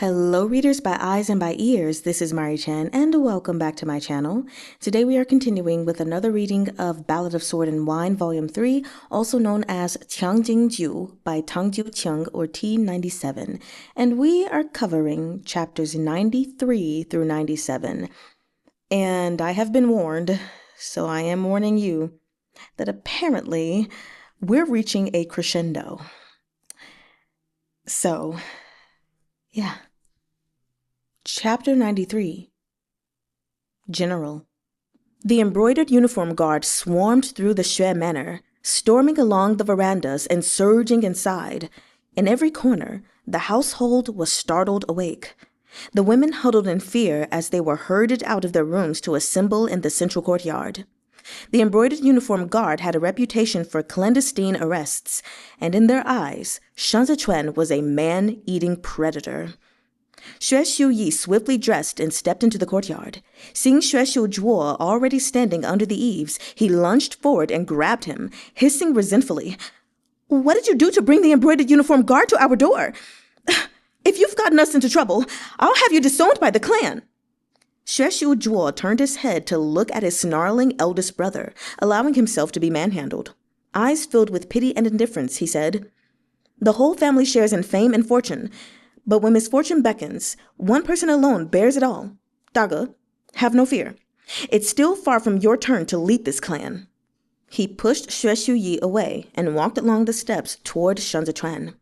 Hello readers by eyes and by ears, this is Mari Chan and welcome back to my channel. Today we are continuing with another reading of Ballad of Sword and Wine Volume 3, also known as Tang Jiu by Tang Jiu Qing or T97, and we are covering chapters 93 through 97. And I have been warned, so I am warning you, that apparently we're reaching a crescendo. So, yeah. Chapter 93. General. The embroidered uniform guard swarmed through the Xue Manor, storming along the verandas and surging inside. In every corner, the household was startled awake. The women huddled in fear as they were herded out of their rooms to assemble in the central courtyard. The embroidered uniform guard had a reputation for clandestine arrests, and in their eyes, Shan Zichuan was a man-eating predator. Xue Xiuyi swiftly dressed and stepped into the courtyard. Seeing Xue Xiujuo already standing under the eaves, he lunged forward and grabbed him, hissing resentfully, "What did you do to bring the embroidered uniform guard to our door? If you've gotten us into trouble, I'll have you disowned by the clan." Xue Xiujuo turned his head to look at his snarling eldest brother, allowing himself to be manhandled. Eyes filled with pity and indifference, he said, "The whole family shares in fame and fortune, but when misfortune beckons, one person alone bears it all. Daga, have no fear. It's still far from your turn to lead this clan." He pushed Xue Xiuyi away and walked along the steps toward Shan Zichuan.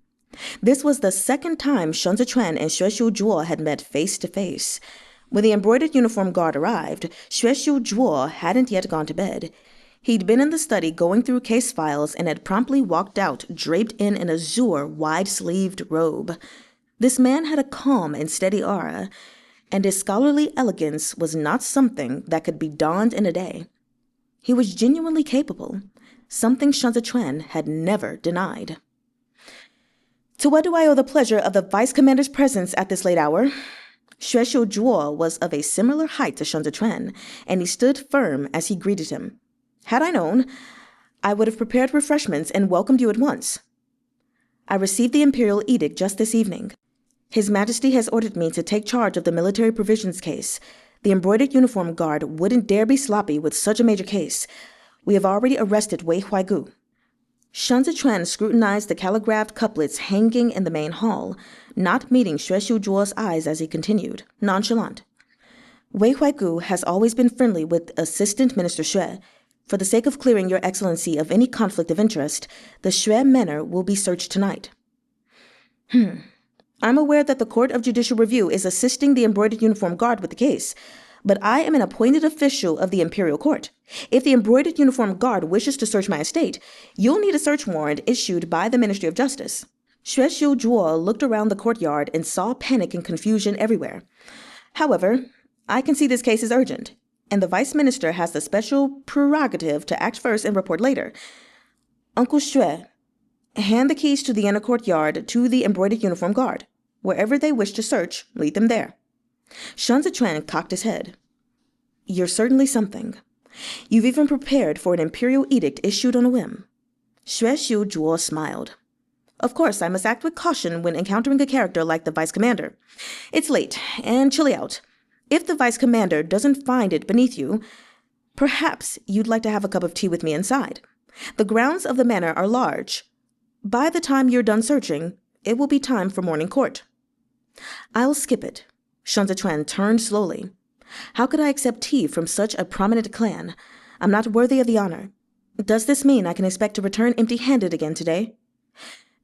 This was the second time Shan Zichuan and Xue Xiujuo had met face to face. When the embroidered uniform guard arrived, Xue Xiujuo hadn't yet gone to bed. He'd been in the study going through case files and had promptly walked out draped in an azure, wide-sleeved robe. This man had a calm and steady aura, and his scholarly elegance was not something that could be donned in a day. He was genuinely capable, something Shan Zichuan had never denied. "To what do I owe the pleasure of the Vice Commander's presence at this late hour?" Xue Xiujuo was of a similar height to Shan Zichuan, and he stood firm as he greeted him. "Had I known, I would have prepared refreshments and welcomed you at once. I received the imperial edict just this evening. His Majesty has ordered me to take charge of the military provisions case. The embroidered uniform guard wouldn't dare be sloppy with such a major case. We have already arrested Wei Huaigu." Shan Zichuan scrutinized the calligraphed couplets hanging in the main hall, not meeting Xue Xiujuo's eyes as he continued, nonchalant. "Wei Huaigu has always been friendly with Assistant Minister Xue. For the sake of clearing your excellency of any conflict of interest, the Xue Manor will be searched tonight." "I'm aware that the Court of Judicial Review is assisting the embroidered uniform guard with the case, but I am an appointed official of the Imperial Court. If the embroidered uniform guard wishes to search my estate, you'll need a search warrant issued by the Ministry of Justice." Xue Xiujuo looked around the courtyard and saw panic and confusion everywhere. "However, I can see this case is urgent, and the Vice Minister has the special prerogative to act first and report later. Uncle Xue, hand the keys to the inner courtyard to the embroidered uniform guard. Wherever they wish to search, lead them there." Shan Zichuan cocked his head. "You're certainly something. You've even prepared for an imperial edict issued on a whim." Xue Xiujuo smiled. "Of course, I must act with caution when encountering a character like the Vice Commander. It's late and chilly out. If the Vice Commander doesn't find it beneath you, perhaps you'd like to have a cup of tea with me inside. The grounds of the manor are large. By the time you're done searching, it will be time for morning court." "I'll skip it." Shan Zichuan turned slowly. "How could I accept tea from such a prominent clan? I'm not worthy of the honor. Does this mean I can expect to return empty-handed again today?"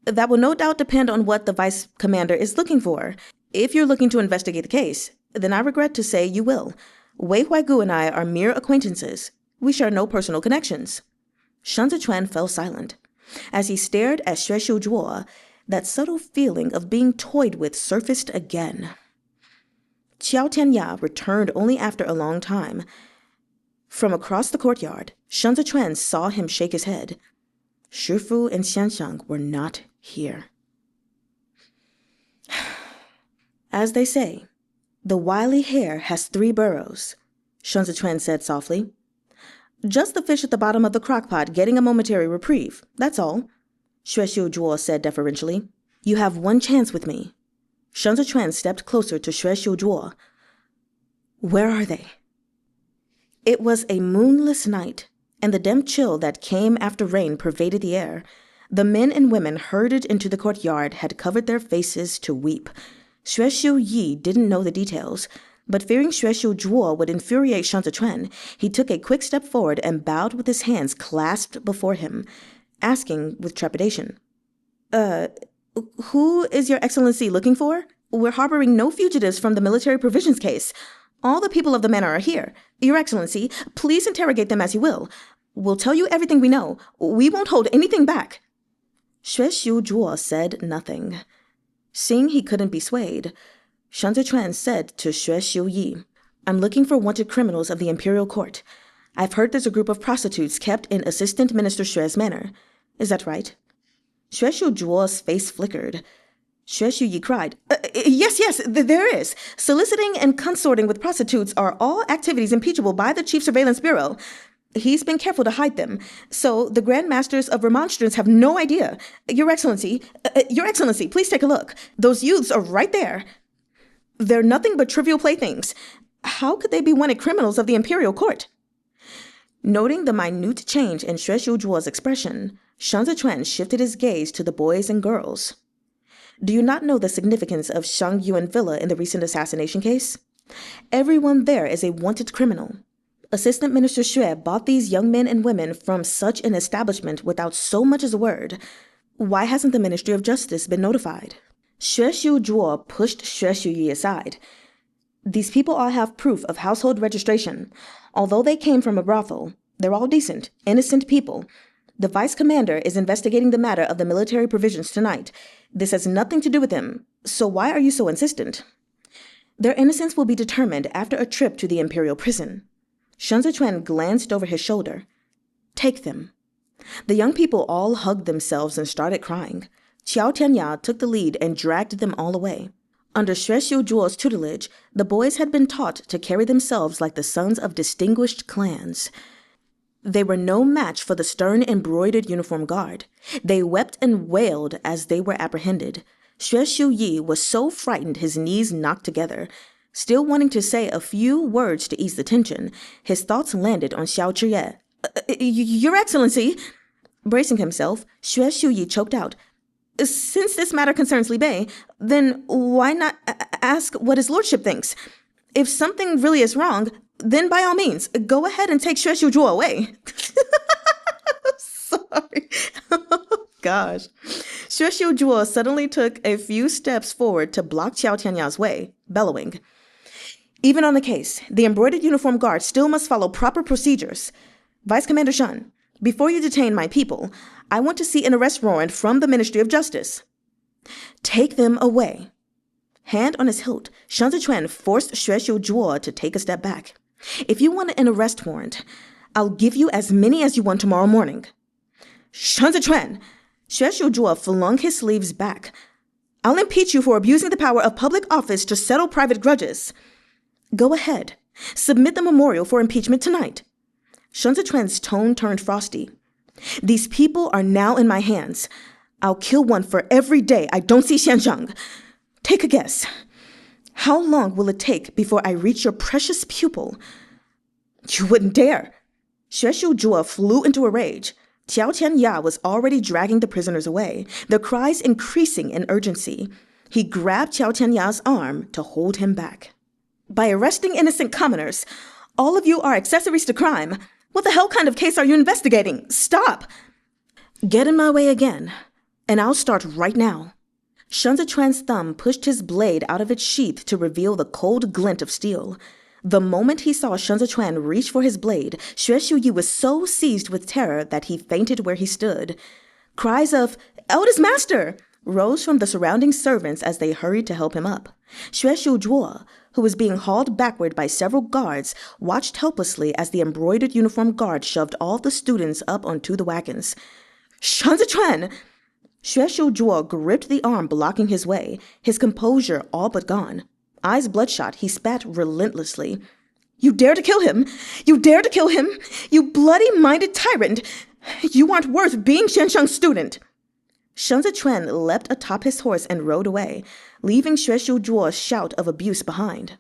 "That will no doubt depend on what the Vice Commander is looking for. If you're looking to investigate the case, then I regret to say you will. Wei Huaigu and I are mere acquaintances. We share no personal connections." Shan Zichuan fell silent. As he stared at Xue Xiujuo, that subtle feeling of being toyed with surfaced again. Qiao Tianya returned only after a long time. From across the courtyard, Shan Zichuan saw him shake his head. Shifu and Xianxiang were not here. "As they say, the wily hare has 3 burrows," Shan Zichuan said softly. "Just the fish at the bottom of the crockpot getting a momentary reprieve, that's all," Xue Xiujuo said deferentially. "You have one chance with me. Shan Zichuan stepped closer to Xue Xiujuo. Where are they? It was a moonless night, and the damp chill that came after rain pervaded the air. The men and women herded into the courtyard had covered their faces to weep. Xue Xiuyi didn't know the details, but fearing Xue Xiujuo would infuriate Shan Zichuan, he took a quick step forward and bowed with his hands clasped before him, asking with trepidation, who is your excellency looking for? We're harboring no fugitives from the military provisions case. All the people of the manor are here. Your excellency, please interrogate them as you will. We'll tell you everything we know. We won't hold anything back. Xue Xiujuo said nothing. Seeing he couldn't be swayed, Shan Zichuan said to Xue Xiuyi, I'm looking for wanted criminals of the imperial court. I've heard there's a group of prostitutes kept in Assistant Minister Xue's manor. Is that right? Xue Xiujuo's face flickered. Xue Xiuyi cried, Yes, there is. Soliciting and consorting with prostitutes are all activities impeachable by the Chief Surveillance Bureau. He's been careful to hide them, so the Grand Masters of Remonstrance have no idea. Your Excellency, please take a look. Those youths are right there. They're nothing but trivial playthings. How could they be wanted criminals of the imperial court? Noting the minute change in Xue Xiujuo's expression, Shan Zichuan shifted his gaze to the boys and girls. Do you not know the significance of Shang Yuan Villa in the recent assassination case? Everyone there is a wanted criminal. Assistant Minister Xue bought these young men and women from such an establishment without so much as a word. Why hasn't the Ministry of Justice been notified? Xue Xiujuo pushed Xue Xiuyi aside. These people all have proof of household registration. Although they came from a brothel, they're all decent, innocent people. The vice commander is investigating the matter of the military provisions tonight. This has nothing to do with him, so why are you so insistent? Their innocence will be determined after a trip to the imperial prison. Shan Zichuan glanced over his shoulder. Take them. The young people all hugged themselves and started crying. Qiao Tianya took the lead and dragged them all away. Under Xue Xiujuo's tutelage, the boys had been taught to carry themselves like the sons of distinguished clans. They were no match for the stern embroidered uniform guard. They wept and wailed as they were apprehended. Xue Xiuyi was so frightened his knees knocked together. Still wanting to say a few words to ease the tension, his thoughts landed on Xiao Zhiye. Your Excellency! Bracing himself, Xue Xiuyi choked out. Since this matter concerns Li Bei, then why not ask what his lordship thinks? If something really is wrong, then by all means, go ahead and take Xue Xiujuo away. Sorry. Oh, gosh. Xue Xiujuo suddenly took a few steps forward to block Qiao Tianya's way, bellowing. Even on the case, the embroidered uniform guard still must follow proper procedures. Vice Commander Shan, before you detain my people, I want to see an arrest warrant from the Ministry of Justice. Take them away. Hand on his hilt, Shan Zichuan forced Xue Xiujuo to take a step back. If you want an arrest warrant, I'll give you as many as you want tomorrow morning. Shan Zichuan! Xue Xiujuo flung his sleeves back. I'll impeach you for abusing the power of public office to settle private grudges. Go ahead. Submit the memorial for impeachment tonight. Shan Zichuan's tone turned frosty. These people are now in my hands. I'll kill one for every day I don't see Xianzhang. Take a guess. How long will it take before I reach your precious pupil? You wouldn't dare. Xue Xiujuo flew into a rage. Qiao Tianya was already dragging the prisoners away, their cries increasing in urgency. He grabbed Qiao Tianya's arm to hold him back. By arresting innocent commoners, all of you are accessories to crime. What the hell kind of case are you investigating? Stop! Get in my way again, and I'll start right now. Shan Zichuan's thumb pushed his blade out of its sheath to reveal the cold glint of steel. The moment he saw Shan Zichuan reach for his blade, Xue Xiuyi was so seized with terror that he fainted where he stood. Cries of, "Eldest Master!" rose from the surrounding servants as they hurried to help him up. Xue Xiujuo, who was being hauled backward by several guards, watched helplessly as the embroidered uniform guard shoved all the students up onto the wagons. Shan Zichuan! Xue Xiujuo gripped the arm blocking his way, his composure all but gone. Eyes bloodshot, he spat relentlessly. You dare to kill him! You dare to kill him! You bloody-minded tyrant! You aren't worth being Xianshang's student! Shen Zichuan leapt atop his horse and rode away, leaving Xue Xiuzhuo's shout of abuse behind.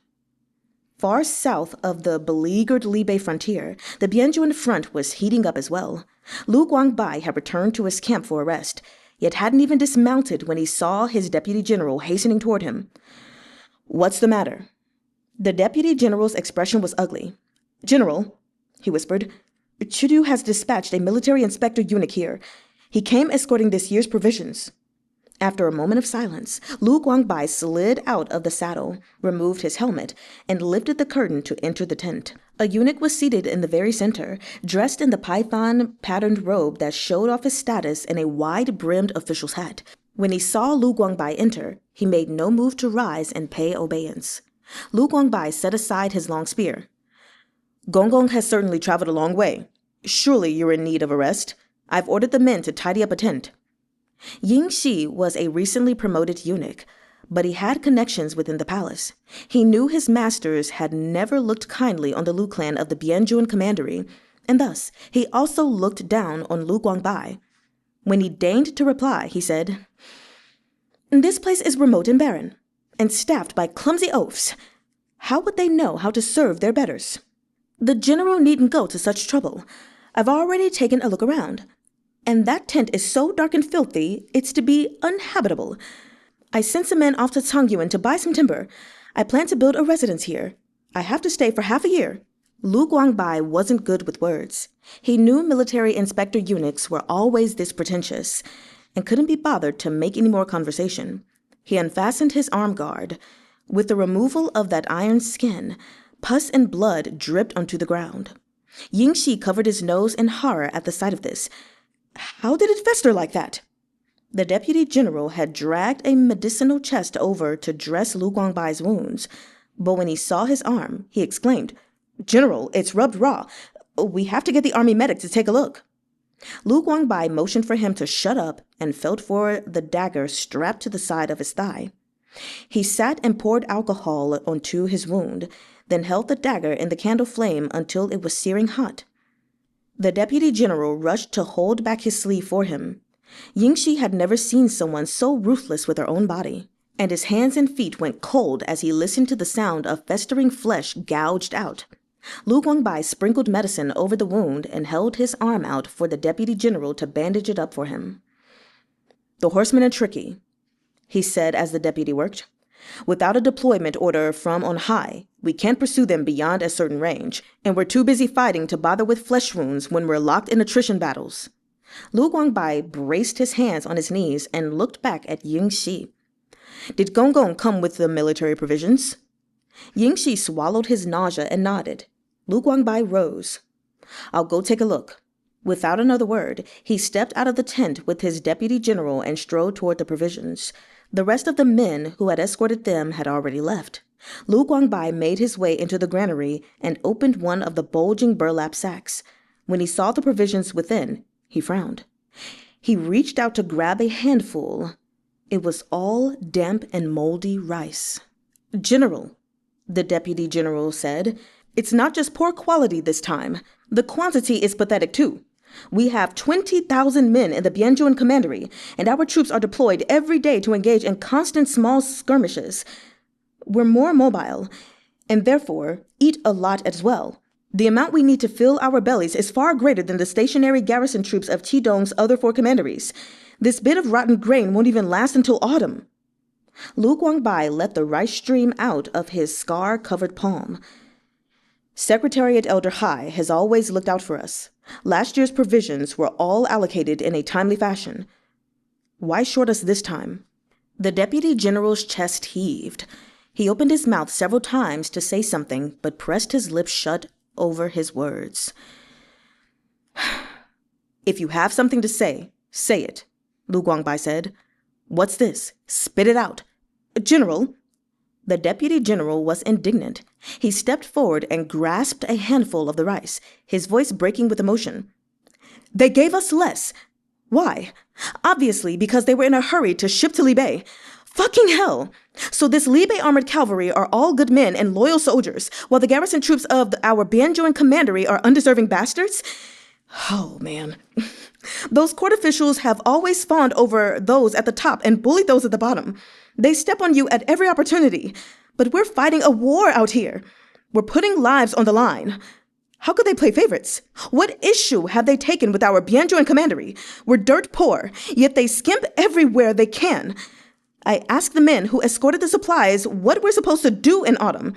Far south of the beleaguered Libei frontier, the Bianjuan front was heating up as well. Lu Guangbai had returned to his camp for a rest, yet hadn't even dismounted when he saw his deputy general hastening toward him. "What's the matter?" The deputy general's expression was ugly. "General," he whispered, "Chidu has dispatched a military inspector eunuch here. He came escorting this year's provisions." After a moment of silence, Lu Guangbai slid out of the saddle, removed his helmet, and lifted the curtain to enter the tent. A eunuch was seated in the very center, dressed in the python-patterned robe that showed off his status in a wide-brimmed official's hat. When he saw Lu Guangbai enter, he made no move to rise and pay obeisance. Lu Guangbai set aside his long spear. "Gonggong has certainly traveled a long way. Surely you're in need of a rest. I've ordered the men to tidy up a tent." Ying Shi was a recently promoted eunuch, but he had connections within the palace. He knew his masters had never looked kindly on the Lu clan of the Bianjuan commandery, and thus he also looked down on Lu Guangbai. When he deigned to reply, he said, "This place is remote and barren, and staffed by clumsy oafs. How would they know how to serve their betters? The general needn't go to such trouble. I've already taken a look around, and that tent is so dark and filthy, it's to be uninhabitable. I sent some men off to Tang Jiu Qing to buy some timber. I plan to build a residence here. I have to stay for half a year." Lu Guangbai wasn't good with words. He knew military inspector eunuchs were always this pretentious, and couldn't be bothered to make any more conversation. He unfastened his arm guard. With the removal of that iron skin, pus and blood dripped onto the ground. Ying Shi covered his nose in horror at the sight of this. How did it fester like that? The deputy general had dragged a medicinal chest over to dress Lu Guangbai's wounds, but when he saw his arm, he exclaimed, "General, it's rubbed raw. We have to get the army medic to take a look." Lu Guangbai motioned for him to shut up and felt for the dagger strapped to the side of his thigh. He sat and poured alcohol onto his wound, then held the dagger in the candle flame until it was searing hot. The deputy general rushed to hold back his sleeve for him. Ying Shi had never seen someone so ruthless with her own body, and his hands and feet went cold as he listened to the sound of festering flesh gouged out. Lu Guangbai sprinkled medicine over the wound and held his arm out for the deputy general to bandage it up for him. "The horsemen are tricky," he said as the deputy worked. "Without a deployment order from on high, we can't pursue them beyond a certain range, and we're too busy fighting to bother with flesh wounds when we're locked in attrition battles." Lu Guangbai braced his hands on his knees and looked back at Ying Shi. "Did Gonggong come with the military provisions?" Ying Shi swallowed his nausea and nodded. Lu Guangbai rose. "I'll go take a look." Without another word, he stepped out of the tent with his deputy general and strode toward the provisions. The rest of the men who had escorted them had already left. Lu Guangbai made his way into the granary and opened one of the bulging burlap sacks. When he saw the provisions within, he frowned. He reached out to grab a handful. It was all damp and moldy rice. "General," the deputy general said, "it's not just poor quality this time. The quantity is pathetic too. We have 20,000 men in the Bianjuan commandery, and our troops are deployed every day to engage in constant small skirmishes. We're more mobile, and therefore eat a lot as well. The amount we need to fill our bellies is far greater than the stationary garrison troops of Qidong's other 4 commanderies. This bit of rotten grain won't even last until autumn." Lu Guangbai let the rice stream out of his scar-covered palm. "Secretariat Elder Hai has always looked out for us. Last year's provisions were all allocated in a timely fashion. Why short us this time?" The deputy general's chest heaved. He opened his mouth several times to say something, but pressed his lips shut over his words. "If you have something to say, say it," Lu Guangbai said. "What's this? Spit it out." "General." The deputy general was indignant. He stepped forward and grasped a handful of the rice, his voice breaking with emotion. "They gave us less. Why? Obviously because they were in a hurry to ship to Libei. Fucking hell! So this Libei armored cavalry are all good men and loyal soldiers, while the garrison troops of our Bianjuan commandery are undeserving bastards? Oh, man. Those court officials have always fawned over those at the top and bullied those at the bottom. They step on you at every opportunity. But we're fighting a war out here. We're putting lives on the line. How could they play favorites? What issue have they taken with our Bianzhou and commandery? We're dirt poor, yet they skimp everywhere they can. I asked the men who escorted the supplies what we're supposed to do in autumn.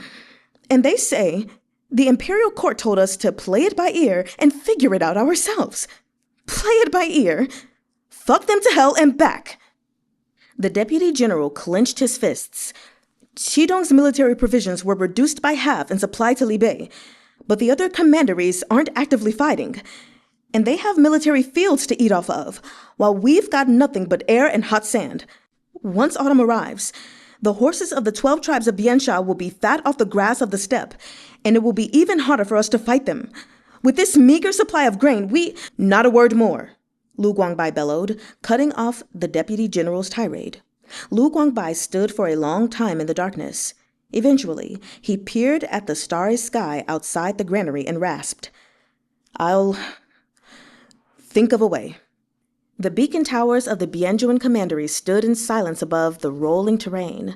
And they say the imperial court told us to play it by ear and figure it out ourselves. Play it by ear? Fuck them to hell and back. The deputy general clenched his fists. Qidong's military provisions were reduced by half and supplied to Libei, but the other commanderies aren't actively fighting, and they have military fields to eat off of, while we've got nothing but air and hot sand. Once autumn arrives, the horses of the 12 tribes of Bianxia will be fat off the grass of the steppe, and it will be even harder for us to fight them. With this meager supply of grain, Not a word more, Lu Guangbai bellowed, cutting off the deputy general's tirade. Lu Guangbai stood for a long time in the darkness. Eventually, he peered at the starry sky outside the granary and rasped, "I'll think of a way." The beacon towers of the Bianzhuan commandery stood in silence above the rolling terrain.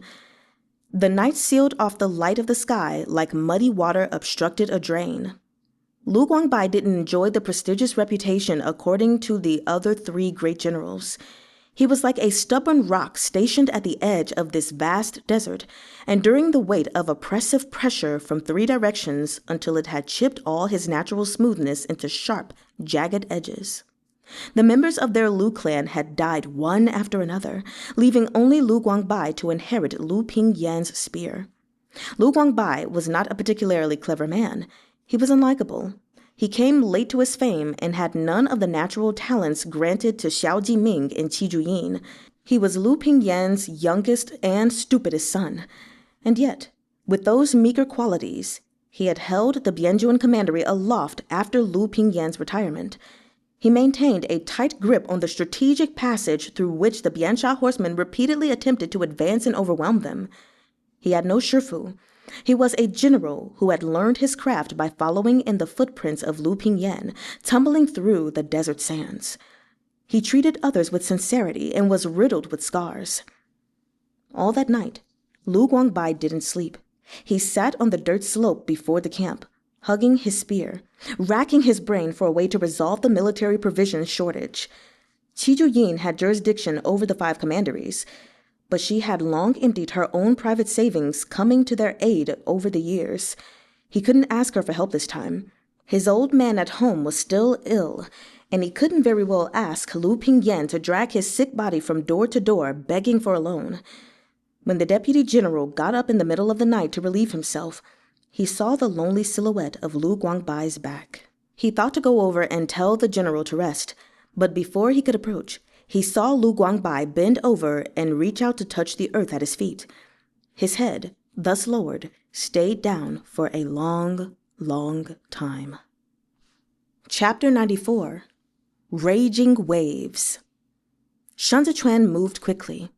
The night sealed off the light of the sky like muddy water obstructed a drain. Lu Guangbai didn't enjoy the prestigious reputation according to the other 3 great generals. He was like a stubborn rock stationed at the edge of this vast desert, enduring the weight of oppressive pressure from 3 directions until it had chipped all his natural smoothness into sharp, jagged edges. The members of their Lu clan had died one after another, leaving only Lu Guangbai to inherit Lu Pingyan's spear. Lu Guangbai was not a particularly clever man. He was unlikable. He came late to his fame and had none of the natural talents granted to Xiao Jiming and Qi Juyin. He was Lu Pingyan's youngest and stupidest son. And yet, with those meager qualities, he had held the Bianzhuan commandery aloft after Lu Pingyan's retirement. He maintained a tight grip on the strategic passage through which the Bianxia horsemen repeatedly attempted to advance and overwhelm them. He had no shifu. He was a general who had learned his craft by following in the footprints of Lu Pingyan, tumbling through the desert sands. He treated others with sincerity and was riddled with scars. All that night, Lu Guangbai didn't sleep. He sat on the dirt slope before the camp, hugging his spear, racking his brain for a way to resolve the military provisions shortage. Qi Juyin had jurisdiction over the 5 commanderies, but she had long emptied her own private savings, coming to their aid over the years. He couldn't ask her for help this time. His old man at home was still ill, and he couldn't very well ask Lu Pingyan to drag his sick body from door to door, begging for a loan. When the deputy general got up in the middle of the night to relieve himself, he saw the lonely silhouette of Lu Guangbai's back. He thought to go over and tell the general to rest, but before he could approach, he saw Lu Guangbai bend over and reach out to touch the earth at his feet. His head, thus lowered, stayed down for a long, long time. Chapter 94. Raging Waves. Shan Zichuan moved quickly.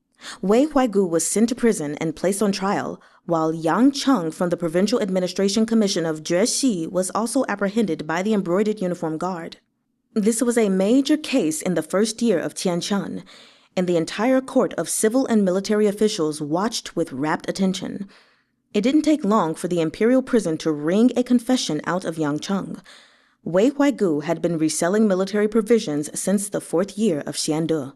Wei Huaigu was sent to prison and placed on trial, while Yang Cheng from the Provincial Administration Commission of Juexi was also apprehended by the Embroidered Uniform Guard. This was a major case in the first year of Tianchun, and the entire court of civil and military officials watched with rapt attention. It didn't take long for the imperial prison to wring a confession out of Yang Cheng. Wei Huaigu had been reselling military provisions since the 4th year of Xiande.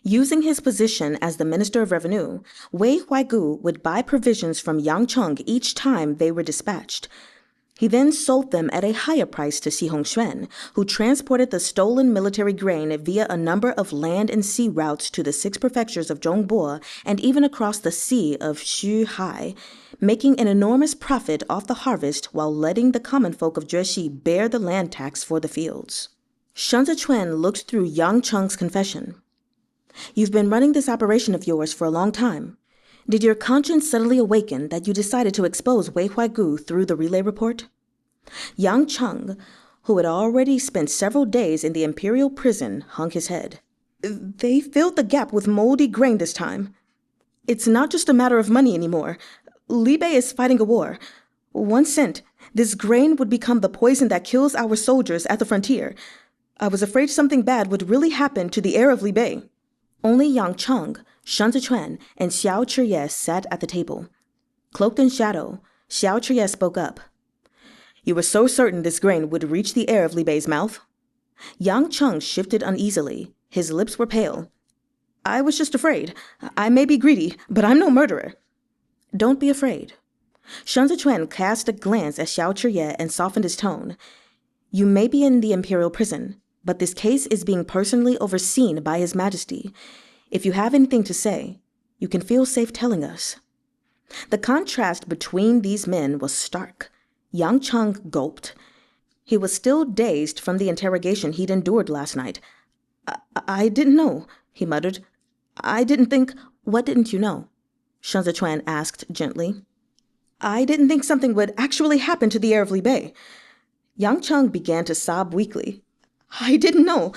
Using his position as the Minister of Revenue, Wei Huaigu would buy provisions from Yang Cheng each time they were dispatched. He then sold them at a higher price to Si Hongxuan, who transported the stolen military grain via a number of land and sea routes to the 6 prefectures of Zhongbo and even across the sea of Xuhai, making an enormous profit off the harvest while letting the common folk of Juexi bear the land tax for the fields. Shan Zichuan looked through Yang Cheng's confession. "You've been running this operation of yours for a long time. Did your conscience suddenly awaken that you decided to expose Wei Huaigu through the relay report?" Yang Cheng, who had already spent several days in the imperial prison, hung his head. "They filled the gap with moldy grain this time. It's not just a matter of money anymore. Libei is fighting a war. Once sent, this grain would become the poison that kills our soldiers at the frontier. I was afraid something bad would really happen to the heir of Li Bei. Only Yang Cheng, Shen Zichuan, and Xiao Chiye sat at the table. Cloaked in shadow, Xiao Chiye spoke up. You were so certain this grain would reach the heir of Li Bei's mouth? Yang Cheng shifted uneasily. His lips were pale. I was just afraid. I may be greedy, but I'm no murderer. Don't be afraid. Shen Zichuan cast a glance at Xiao Chiye and softened his tone. You may be in the imperial prison, but this case is being personally overseen by His Majesty. If you have anything to say, you can feel safe telling us. The contrast between these men was stark. Yang Cheng gulped. He was still dazed from the interrogation he'd endured last night. I didn't know, he muttered. I didn't think... What didn't you know? Shen Zichuan asked gently. I didn't think something would actually happen to the heir of Li Bei. Yang Cheng began to sob weakly. I didn't know.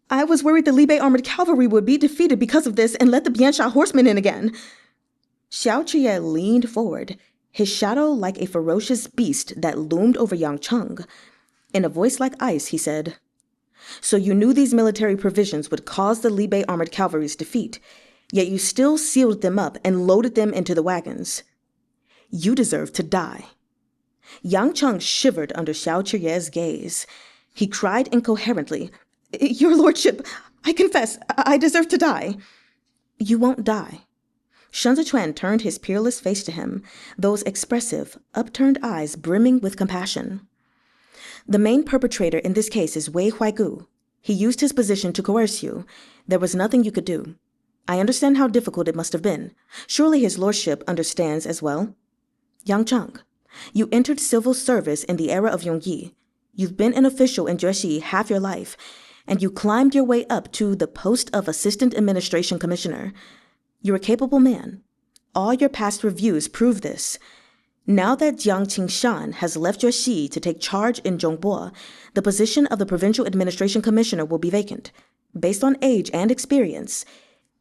I was worried the Li Bei armored cavalry would be defeated because of this and let the Biansha horsemen in again. Xiao Chiye leaned forward, his shadow like a ferocious beast that loomed over Yang Cheng. In a voice like ice, he said, So you knew these military provisions would cause the Li Bei armored cavalry's defeat, yet you still sealed them up and loaded them into the wagons. You deserve to die. Yang Cheng shivered under Xiao Chiye's gaze. He cried incoherently, Your lordship, I confess, I deserve to die. You won't die. Shen Zichuan turned his peerless face to him, those expressive, upturned eyes brimming with compassion. The main perpetrator in this case is Wei Huaigu. He used his position to coerce you. There was nothing you could do. I understand how difficult it must have been. Surely his lordship understands as well. Yang Cheng, you entered civil service in the era of Yongyi. You've been an official in Jueshi half your life, and you climbed your way up to the post of Assistant Administration Commissioner. You're a capable man. All your past reviews prove this. Now that Jiang Qingshan has left Jueshi to take charge in Zhongbo, the position of the Provincial Administration Commissioner will be vacant. Based on age and experience,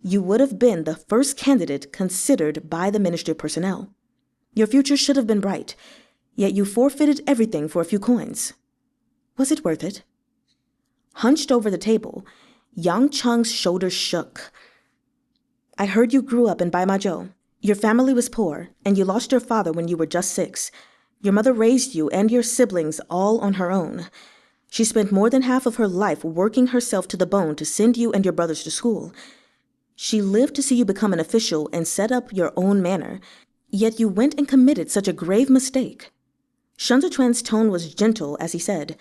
you would have been the first candidate considered by the Ministry of Personnel. Your future should have been bright, yet you forfeited everything for a few coins. Was it worth it? Hunched over the table, Yang Cheng's shoulders shook. I heard you grew up in Baimazhou. Your family was poor, and you lost your father when you were just 6. Your mother raised you and your siblings all on her own. She spent more than half of her life working herself to the bone to send you and your brothers to school. She lived to see you become an official and set up your own manor, yet you went and committed such a grave mistake. Shen Zichuan's tone was gentle as he said,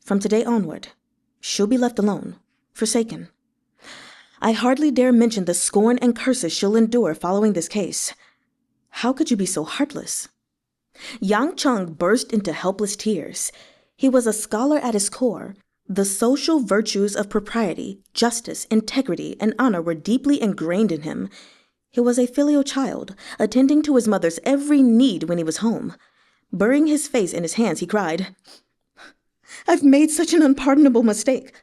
From today onward, she'll be left alone, forsaken. I hardly dare mention the scorn and curses she'll endure following this case. How could you be so heartless? Yang Cheng burst into helpless tears. He was a scholar at his core. The social virtues of propriety, justice, integrity, and honor were deeply ingrained in him. He was a filial child, attending to his mother's every need when he was home. Burying his face in his hands, he cried, I've made such an unpardonable mistake.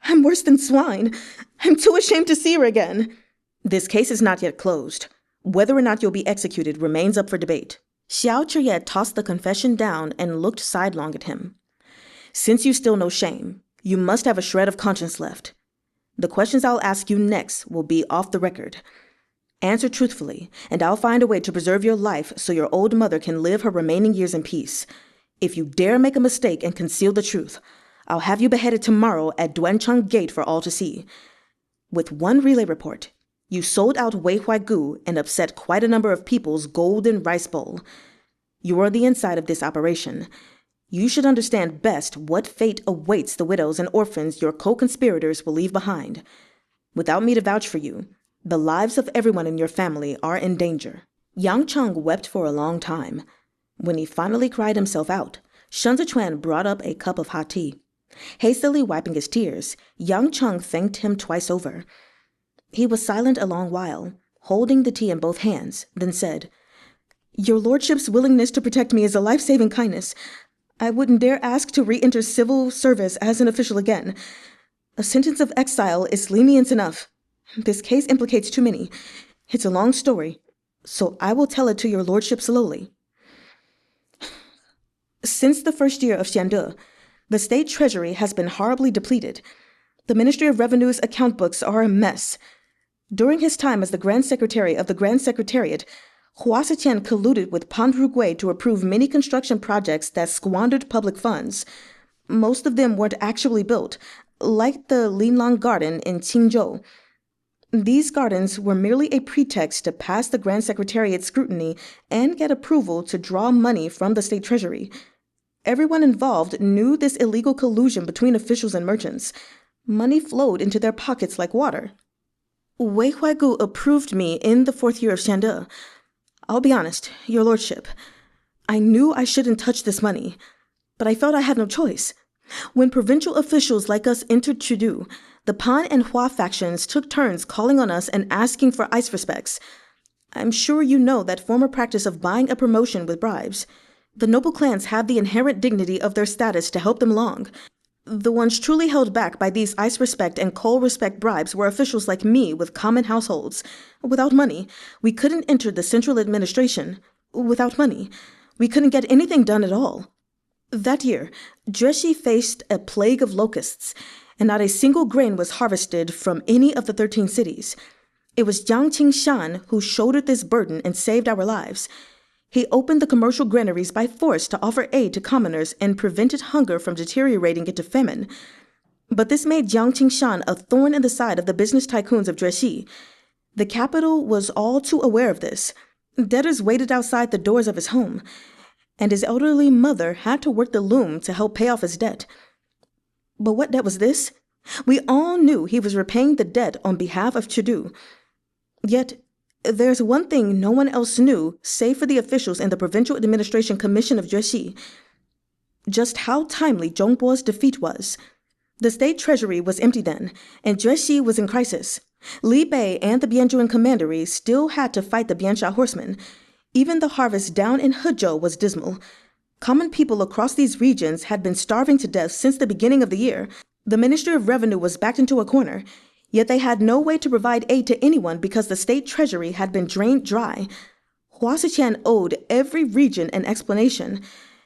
I'm worse than swine. I'm too ashamed to see her again. This case is not yet closed. Whether or not you'll be executed remains up for debate. Xiao Chiye tossed the confession down and looked sidelong at him. Since you still know shame, you must have a shred of conscience left. The questions I'll ask you next will be off the record. Answer truthfully, and I'll find a way to preserve your life so your old mother can live her remaining years in peace. If you dare make a mistake and conceal the truth, I'll have you beheaded tomorrow at Duancheng Gate for all to see. With one relay report, you sold out Wei Huaigu and upset quite a number of people's golden rice bowl. You are the inside of this operation. You should understand best what fate awaits the widows and orphans your co-conspirators will leave behind. Without me to vouch for you, the lives of everyone in your family are in danger. Yang Cheng wept for a long time. When he finally cried himself out, Shen Zichuan brought up a cup of hot tea. Hastily wiping his tears, Yang Cheng thanked him twice over. He was silent a long while, holding the tea in both hands, then said, Your lordship's willingness to protect me is a life-saving kindness. I wouldn't dare ask to re-enter civil service as an official again. A sentence of exile is lenience enough. This case implicates too many. It's a long story, so I will tell it to your lordship slowly. Since the first year of Xiande, The state treasury has been horribly depleted. The Ministry of Revenue's account books are a mess. During his time as the Grand Secretary of the Grand Secretariat, Hua Siqian colluded with Pan Rugui to approve many construction projects that squandered public funds. Most of them weren't actually built, like the Linlang Garden in Qingzhou. These gardens were merely a pretext to pass the Grand Secretariat's scrutiny and get approval to draw money from the state treasury. Everyone involved knew this illegal collusion between officials and merchants. Money flowed into their pockets like water. Wei Huaigu approved me in the 4th year of Shande. I'll be honest, Your Lordship. I knew I shouldn't touch this money, but I felt I had no choice. When provincial officials like us entered Chudu, the Pan and Hua factions took turns calling on us and asking for ice respects. I'm sure you know that former practice of buying a promotion with bribes. The noble clans have the inherent dignity of their status to help them along. The ones truly held back by these ice respect and coal respect bribes were officials like me with common households. Without money, we couldn't enter the central administration. Without money, we couldn't get anything done at all. That year, Jueshi faced a plague of locusts, and not a single grain was harvested from any of the 13 cities. It was Jiang Qingshan who shouldered this burden and saved our lives. He opened the commercial granaries by force to offer aid to commoners and prevented hunger from deteriorating into famine. But this made Jiang Qingshan a thorn in the side of the business tycoons of Jueshi. The capital was all too aware of this. Debtors waited outside the doors of his home, and his elderly mother had to work the loom to help pay off his debt. But what debt was this? We all knew he was repaying the debt on behalf of Chudu. Yet, there's one thing no one else knew, save for the officials in the Provincial Administration Commission of Jueshi. Just how timely Zhongbo's defeat was. The state treasury was empty then, and Jueshi was in crisis. Li Bei and the Bianzhuan commandery still had to fight the Biansha horsemen. Even the harvest down in Hezhou was dismal. Common people across these regions had been starving to death since the beginning of the year. The Ministry of Revenue was backed into a corner, yet they had no way to provide aid to anyone because the state treasury had been drained dry. Hua Siqian owed every region an explanation,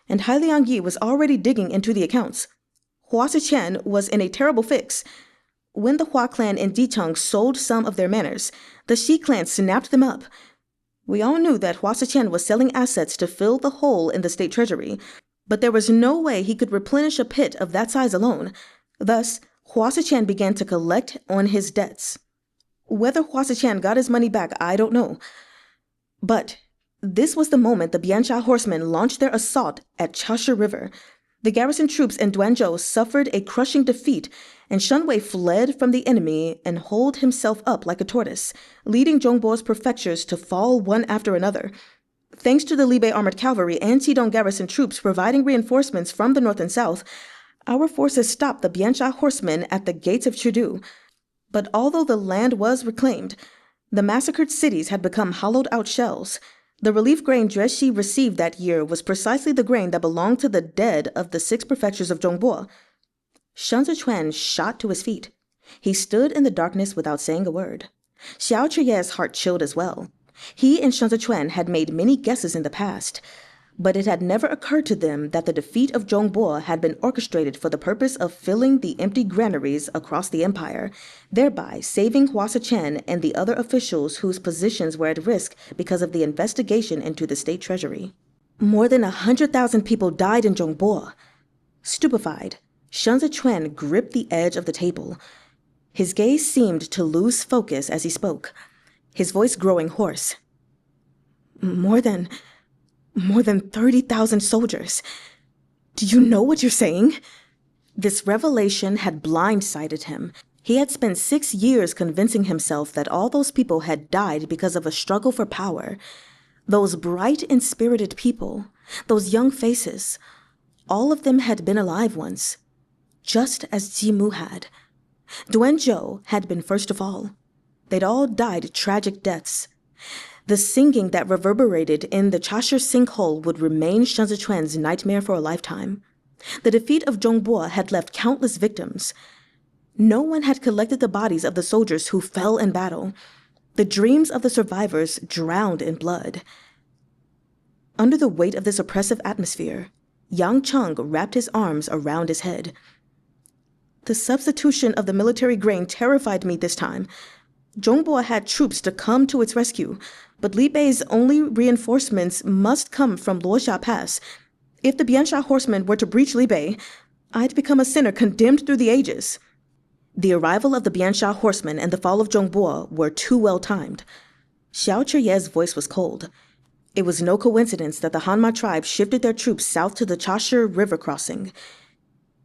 and Hailiang Yi was already digging into the accounts. Hua Siqian was in a terrible fix. When the Hua clan in Dicheng sold some of their manors, the Xi clan snapped them up. We all knew that Hua Siqian was selling assets to fill the hole in the state treasury, but there was no way he could replenish a pit of that size alone. Thus, Hua Siqian began to collect on his debts. Whether Hua Siqian got his money back, I don't know. But this was the moment the Biansha horsemen launched their assault at Chashi River. The garrison troops in Duanzhou suffered a crushing defeat, and Shenwei fled from the enemy and holed himself up like a tortoise, leading Zhongbo's prefectures to fall one after another. Thanks to the Libei armored cavalry and Qidong garrison troops providing reinforcements from the north and south, our forces stopped the Biansha horsemen at the gates of Chudu. But although the land was reclaimed, the massacred cities had become hollowed-out shells. The relief grain Jueshi received that year was precisely the grain that belonged to the dead of the 6 prefectures of Zhongbo. Shen Zichuan shot to his feet. He stood in the darkness without saying a word. Xiao Chuye's heart chilled as well. He and Shen Zichuan had made many guesses in the past, but it had never occurred to them that the defeat of Zhongbo had been orchestrated for the purpose of filling the empty granaries across the empire, thereby saving Hua Siqian and the other officials whose positions were at risk because of the investigation into the state treasury. More than 100,000 people died in Zhongbo. Stupefied, Shen Zichuan gripped the edge of the table. His gaze seemed to lose focus as he spoke, his voice growing hoarse. More than 30,000 soldiers. Do you know what you're saying? This revelation had blindsided him. He had spent 6 years convincing himself that all those people had died because of a struggle for power. Those bright and spirited people, those young faces, all of them had been alive once, just as Jimu had. Duanzhou had been first of all. They'd all died tragic deaths. The singing that reverberated in the Chashi sinkhole would remain Shen Zichuan's nightmare for a lifetime. The defeat of Zhongbo had left countless victims. No one had collected the bodies of the soldiers who fell in battle. The dreams of the survivors drowned in blood. Under the weight of this oppressive atmosphere, Yang Cheng wrapped his arms around his head. The substitution of the military grain terrified me this time. Zhongbo had troops to come to its rescue, but Li Bei's only reinforcements must come from Luosha Pass. If the Biansha horsemen were to breach Li Bei, I'd become a sinner condemned through the ages. The arrival of the Biansha horsemen and the fall of Zhongbo were too well timed. Xiao Chuye's voice was cold. It was no coincidence that the Hanma tribe shifted their troops south to the Chashi River crossing.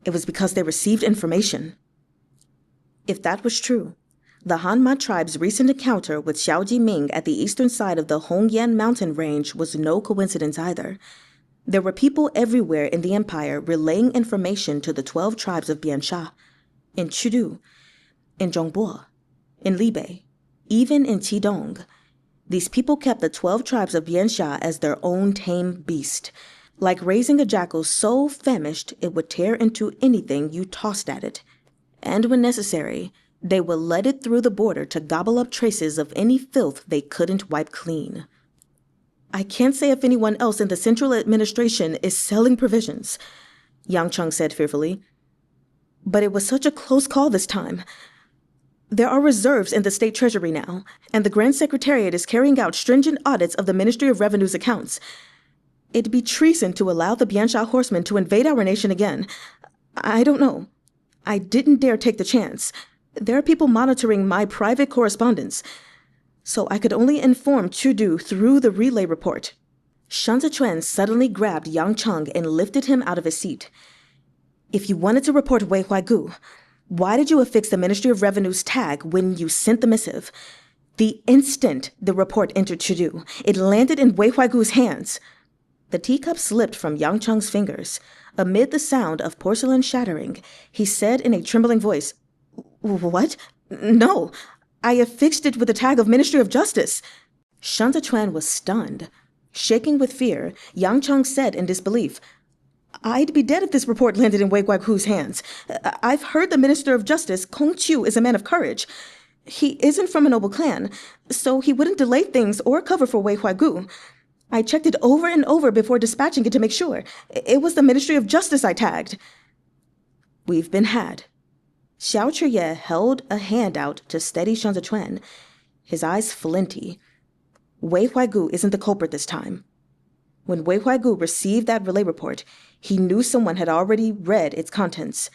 It was because they received information. If that was true, the Hanma tribe's recent encounter with Xiao Jiming at the eastern side of the Hongyan mountain range was no coincidence either. There were people everywhere in the empire relaying information to the 12 tribes of Biansha, in Chudu, in Zhongbo, in Libei, even in Qidong. These people kept the 12 tribes of Biansha as their own tame beast, like raising a jackal so famished it would tear into anything you tossed at it. And when necessary, they would let it through the border to gobble up traces of any filth they couldn't wipe clean. I can't say if anyone else in the central administration is selling provisions, Yang Cheng said fearfully. But it was such a close call this time. There are reserves in the state treasury now, and the Grand Secretariat is carrying out stringent audits of the Ministry of Revenue's accounts. It'd be treason to allow the Biansha horsemen to invade our nation again. I don't know. I didn't dare take the chance. There are people monitoring my private correspondence, so I could only inform Chudu through the relay report. Shan Zichuan suddenly grabbed Yang Cheng and lifted him out of his seat. If you wanted to report Wei Huaigu, why did you affix the Ministry of Revenue's tag when you sent the missive? The instant the report entered Chudu, it landed in Wei Huaigu's hands. The teacup slipped from Yang Cheng's fingers. Amid the sound of porcelain shattering, he said in a trembling voice, "What? No, I affixed it with the tag of Ministry of Justice." Shan Zichuan was stunned. Shaking with fear, Yang Cheng said in disbelief, "I'd be dead if this report landed in Wei Guaihu's hands. I've heard the Minister of Justice, Kong Qiu, is a man of courage. He isn't from a noble clan, so he wouldn't delay things or cover for Wei Huaigu. I checked it over and over before dispatching it to make sure. It was the Ministry of Justice I tagged." "We've been had." Xiao Chuye held a hand out to steady Shan Zichuan, his eyes flinty. Wei Huaigu isn't the culprit this time. When Wei Huaigu received that relay report, he knew someone had already read its contents.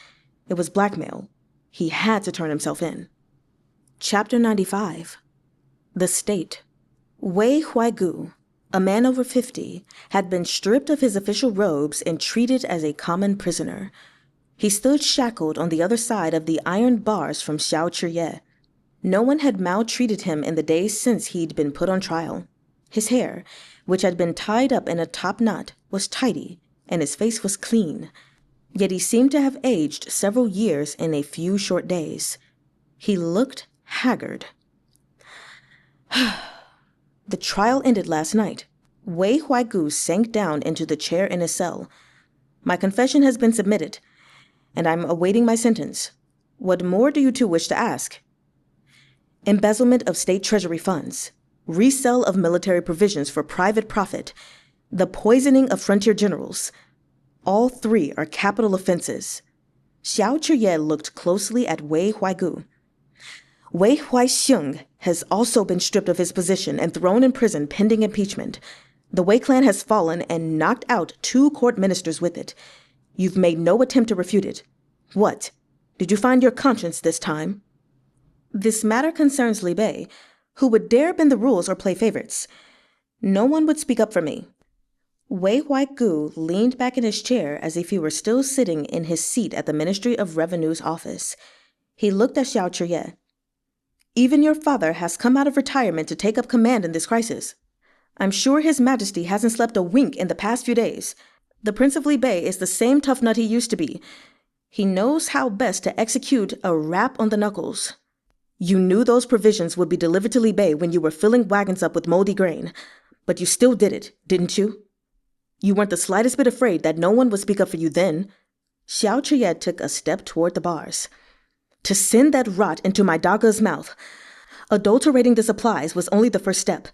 It was blackmail. He had to turn himself in. Chapter 95. The State. Wei Huaigu, a man over 50, had been stripped of his official robes and treated as a common prisoner. He stood shackled on the other side of the iron bars from Xiao Chuye. No one had maltreated him in the days since he'd been put on trial. His hair, which had been tied up in a top knot, was tidy, and his face was clean. Yet he seemed to have aged several years in a few short days. He looked haggard. The trial ended last night. Wei Huaigu sank down into the chair in his cell. "My confession has been submitted, and I'm awaiting my sentence. What more do you two wish to ask?" Embezzlement of state treasury funds, resale of military provisions for private profit, the poisoning of frontier generals. All three are capital offenses. Xiao Chuye looked closely at Wei Huaigu. Wei Huaixing has also been stripped of his position and thrown in prison pending impeachment. The Wei clan has fallen and knocked out 2 court ministers with it. You've made no attempt to refute it. What? Did you find your conscience this time? This matter concerns Li Bei, who would dare bend the rules or play favorites. No one would speak up for me. Wei Huaigu leaned back in his chair as if he were still sitting in his seat at the Ministry of Revenue's office. He looked at Xiao Chuye. Even your father has come out of retirement to take up command in this crisis. I'm sure His Majesty hasn't slept a wink in the past few days. The Prince of Li Bei is the same tough nut he used to be. He knows how best to execute a rap on the knuckles. You knew those provisions would be delivered to Li Bei when you were filling wagons up with moldy grain, but you still did it, didn't you? You weren't the slightest bit afraid that no one would speak up for you then. Xiao Chuye took a step toward the bars. To send that rot into my daga's mouth. Adulterating the supplies was only the first step.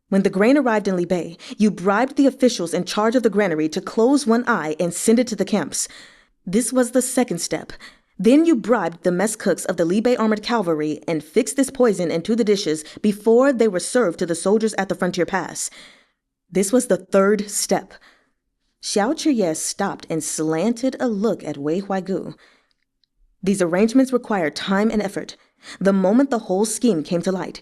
When the grain arrived in Libe, you bribed the officials in charge of the granary to close one eye and send it to the camps. This was the second step. Then you bribed the mess cooks of the Libe armored cavalry and fixed this poison into the dishes before they were served to the soldiers at the frontier pass. This was the third step. Xiao Chiye stopped and slanted a look at Wei Huaigu. These arrangements required time and effort. The moment the whole scheme came to light,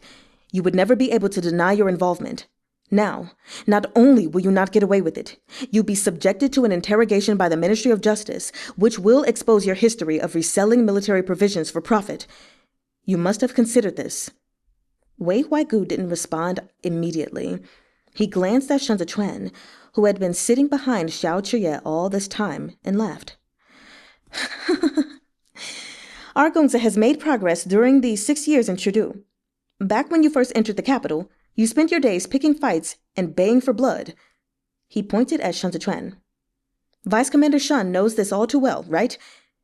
you would never be able to deny your involvement. Now, not only will you not get away with it, you'll be subjected to an interrogation by the Ministry of Justice, which will expose your history of reselling military provisions for profit. You must have considered this. Wei Huaigu didn't respond immediately. He glanced at Shen Zichuan, who had been sitting behind Xiao Chiye all this time, and laughed. Our Gongzi has made progress during these 6 years in Chengdu. Back when you first entered the capital, you spent your days picking fights and baying for blood. He pointed at Shen Zichuan. Vice Commander Shen knows this all too well, right?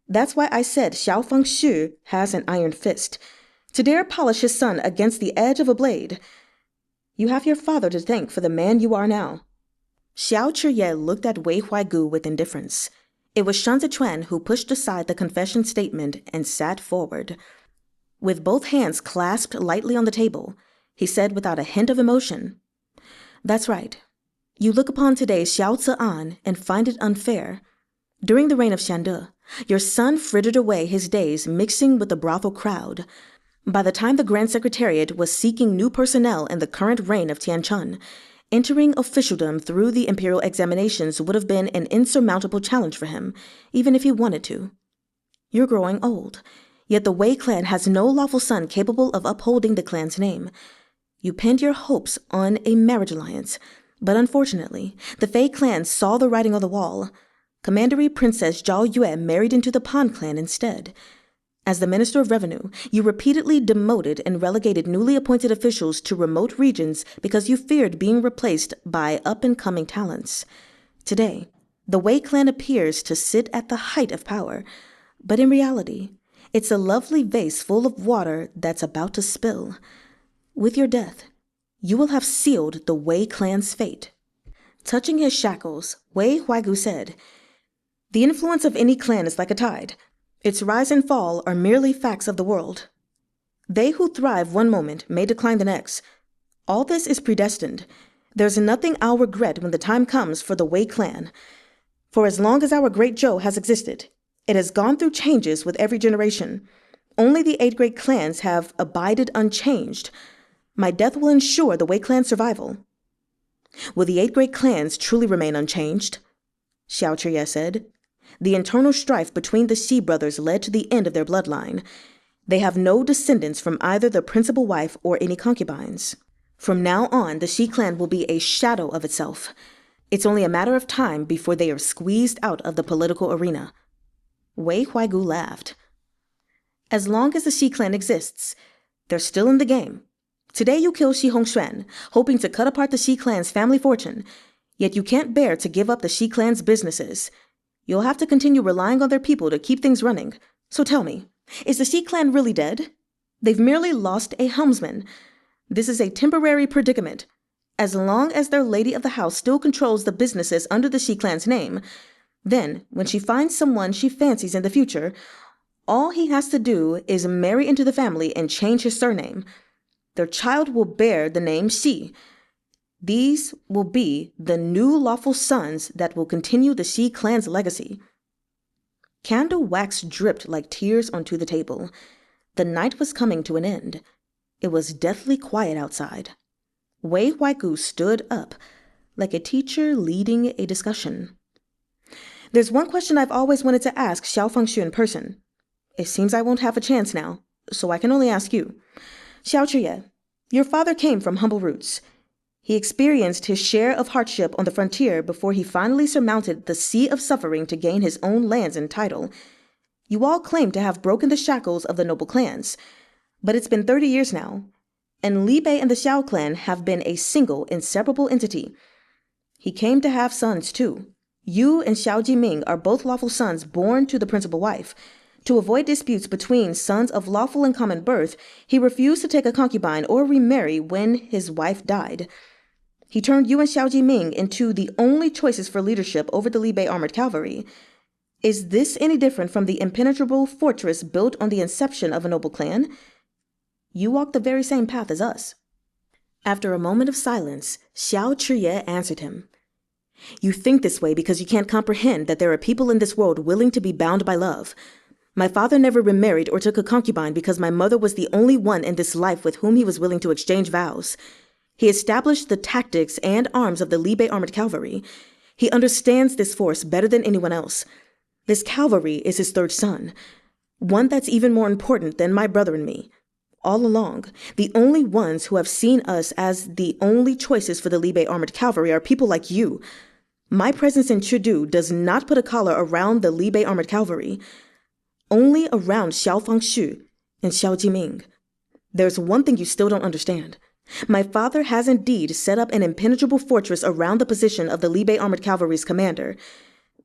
That's why I said Xiao Fangxu has an iron fist. To dare polish his son against the edge of a blade. You have your father to thank for the man you are now. Xiao Chiye looked at Wei Huaigu with indifference. It was Shen Zichuan who pushed aside the confession statement and sat forward. With both hands clasped lightly on the table, he said without a hint of emotion, "That's right. You look upon today's Xiao Zi'an and find it unfair. During the reign of Shande, your son frittered away his days mixing with the brothel crowd. By the time the Grand Secretariat was seeking new personnel in the current reign of Tianchun, entering officialdom through the imperial examinations would have been an insurmountable challenge for him, even if he wanted to. You're growing old, yet the Wei clan has no lawful son capable of upholding the clan's name. You pinned your hopes on a marriage alliance, but unfortunately, the Fei clan saw the writing on the wall. Commandery Princess Zhao Yue married into the Pan clan instead. As the Minister of Revenue, you repeatedly demoted and relegated newly appointed officials to remote regions because you feared being replaced by up-and-coming talents. Today, the Wei clan appears to sit at the height of power, but in reality, it's a lovely vase full of water that's about to spill. With your death, you will have sealed the Wei clan's fate." Touching his shackles, Wei Huaigu said, "The influence of any clan is like a tide. Its rise and fall are merely facts of the world. They who thrive one moment may decline the next. All this is predestined. There's nothing I'll regret when the time comes for the Wei clan. For as long as our great Zhou has existed, it has gone through changes with every generation. Only the 8 great clans have abided unchanged. My death will ensure the Wei clan's survival." "Will the 8 great clans truly remain unchanged?" Xiao Chiye said. "The internal strife between the Xi brothers led to the end of their bloodline. They have no descendants from either the principal wife or any concubines. From now on, the Xi clan will be a shadow of itself. It's only a matter of time before they are squeezed out of the political arena." Wei Huaigu laughed. "As long as the Xi clan exists, they're still in the game. Today you kill Xi Hongxuan, hoping to cut apart the Xi clan's family fortune, yet you can't bear to give up the Xi clan's businesses. You'll have to continue relying on their people to keep things running. So tell me, is the Xi clan really dead? They've merely lost a helmsman. This is a temporary predicament. As long as their lady of the house still controls the businesses under the Xi clan's name, then when she finds someone she fancies in the future, all he has to do is marry into the family and change his surname. Their child will bear the name Xi. These will be the new lawful sons that will continue the Xi clan's legacy." Candle wax dripped like tears onto the table. The night was coming to an end. It was deathly quiet outside. Wei Huaigu stood up, like a teacher leading a discussion. "There's one question I've always wanted to ask Xiao Fangxu in person. It seems I won't have a chance now, so I can only ask you. Xiao Chiye, your father came from humble roots. He experienced his share of hardship on the frontier before he finally surmounted the sea of suffering to gain his own lands and title. You all claim to have broken the shackles of the noble clans, but it's been 30 years now, and Li Bei and the Xiao clan have been a single, inseparable entity. He came to have sons, too. You and Xiao Jiming are both lawful sons born to the principal wife. To avoid disputes between sons of lawful and common birth, he refused to take a concubine or remarry when his wife died. He turned you and Xiao Jiming into the only choices for leadership over the Li Bei armored cavalry. Is this any different from the impenetrable fortress built on the inception of a noble clan? You walk the very same path as us." After a moment of silence, Xiao Chiye answered him. "You think this way because you can't comprehend that there are people in this world willing to be bound by love. My father never remarried or took a concubine because my mother was the only one in this life with whom he was willing to exchange vows. He established the tactics and arms of the Li Bei armored cavalry. He understands this force better than anyone else. This cavalry is his third son, one that's even more important than my brother and me. All along, the only ones who have seen us as the only choices for the Li Bei armored cavalry are people like you. My presence in Chudu does not put a collar around the Li Bei armored cavalry, only around Xiao Fangshu and Xiao Jiming. There's one thing you still don't understand. My father has indeed set up an impenetrable fortress around the position of the Li Bei armored cavalry's commander.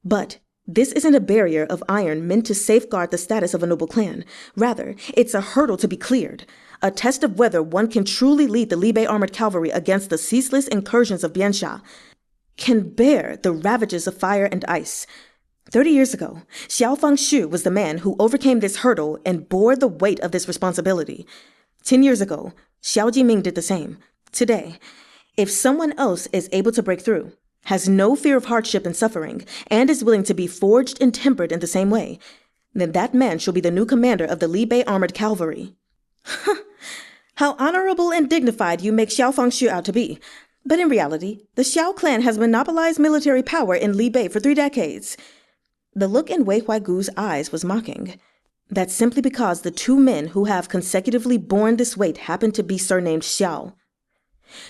But this isn't a barrier of iron meant to safeguard the status of a noble clan. Rather, it's a hurdle to be cleared, a test of whether one can truly lead the Li Bei armored cavalry against the ceaseless incursions of Biansha, can bear the ravages of fire and ice. 30 years ago, Xiao Fangshu was the man who overcame this hurdle and bore the weight of this responsibility. 10 years ago, Xiao Jiming did the same. Today, if someone else is able to break through, has no fear of hardship and suffering, and is willing to be forged and tempered in the same way, then that man shall be the new commander of the Li Bei armored cavalry." How honorable and dignified you make Xiao Fangshu out to be. But in reality, the Xiao clan has monopolized military power in Li Bei for 3 decades. The look in Wei Huaigu's eyes was mocking. That's simply because the 2 men who have consecutively borne this weight happen to be surnamed Xiao.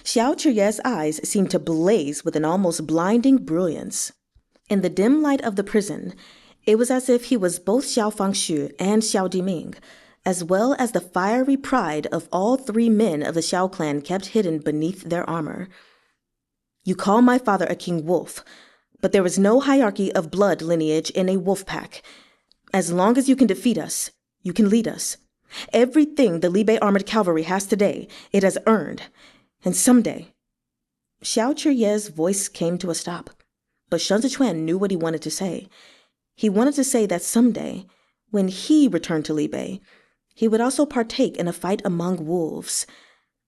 Xiao Chiye's eyes seemed to blaze with an almost blinding brilliance. In the dim light of the prison, it was as if he was both Xiao Fangshu and Xiao Jiming, as well as the fiery pride of all 3 men of the Xiao clan kept hidden beneath their armor. "You call my father a king wolf, but there is no hierarchy of blood lineage in a wolf pack. As long as you can defeat us, you can lead us. Everything the Li Bei armored cavalry has today, it has earned. And someday—" Xiao Chiye's voice came to a stop, but Shen Zichuan knew what he wanted to say. He wanted to say that someday, when he returned to Li Bei, he would also partake in a fight among wolves.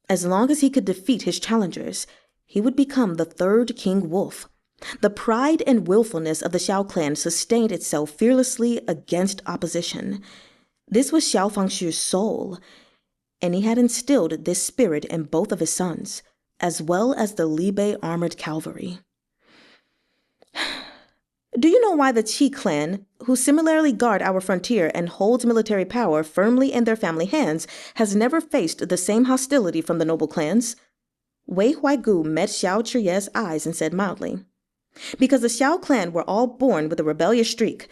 As long as he could defeat his challengers, he would become the 3rd king wolf. The pride and willfulness of the Xiao clan sustained itself fearlessly against opposition. This was Xiao Fangshu's soul, and he had instilled this spirit in both of his sons, as well as the Li Bei armored cavalry. "Do you know why the Qi clan, who similarly guard our frontier and holds military power firmly in their family hands, has never faced the same hostility from the noble clans?" Wei Huaigu met Xiao Chiye's eyes and said mildly, "Because the Xiao clan were all born with a rebellious streak.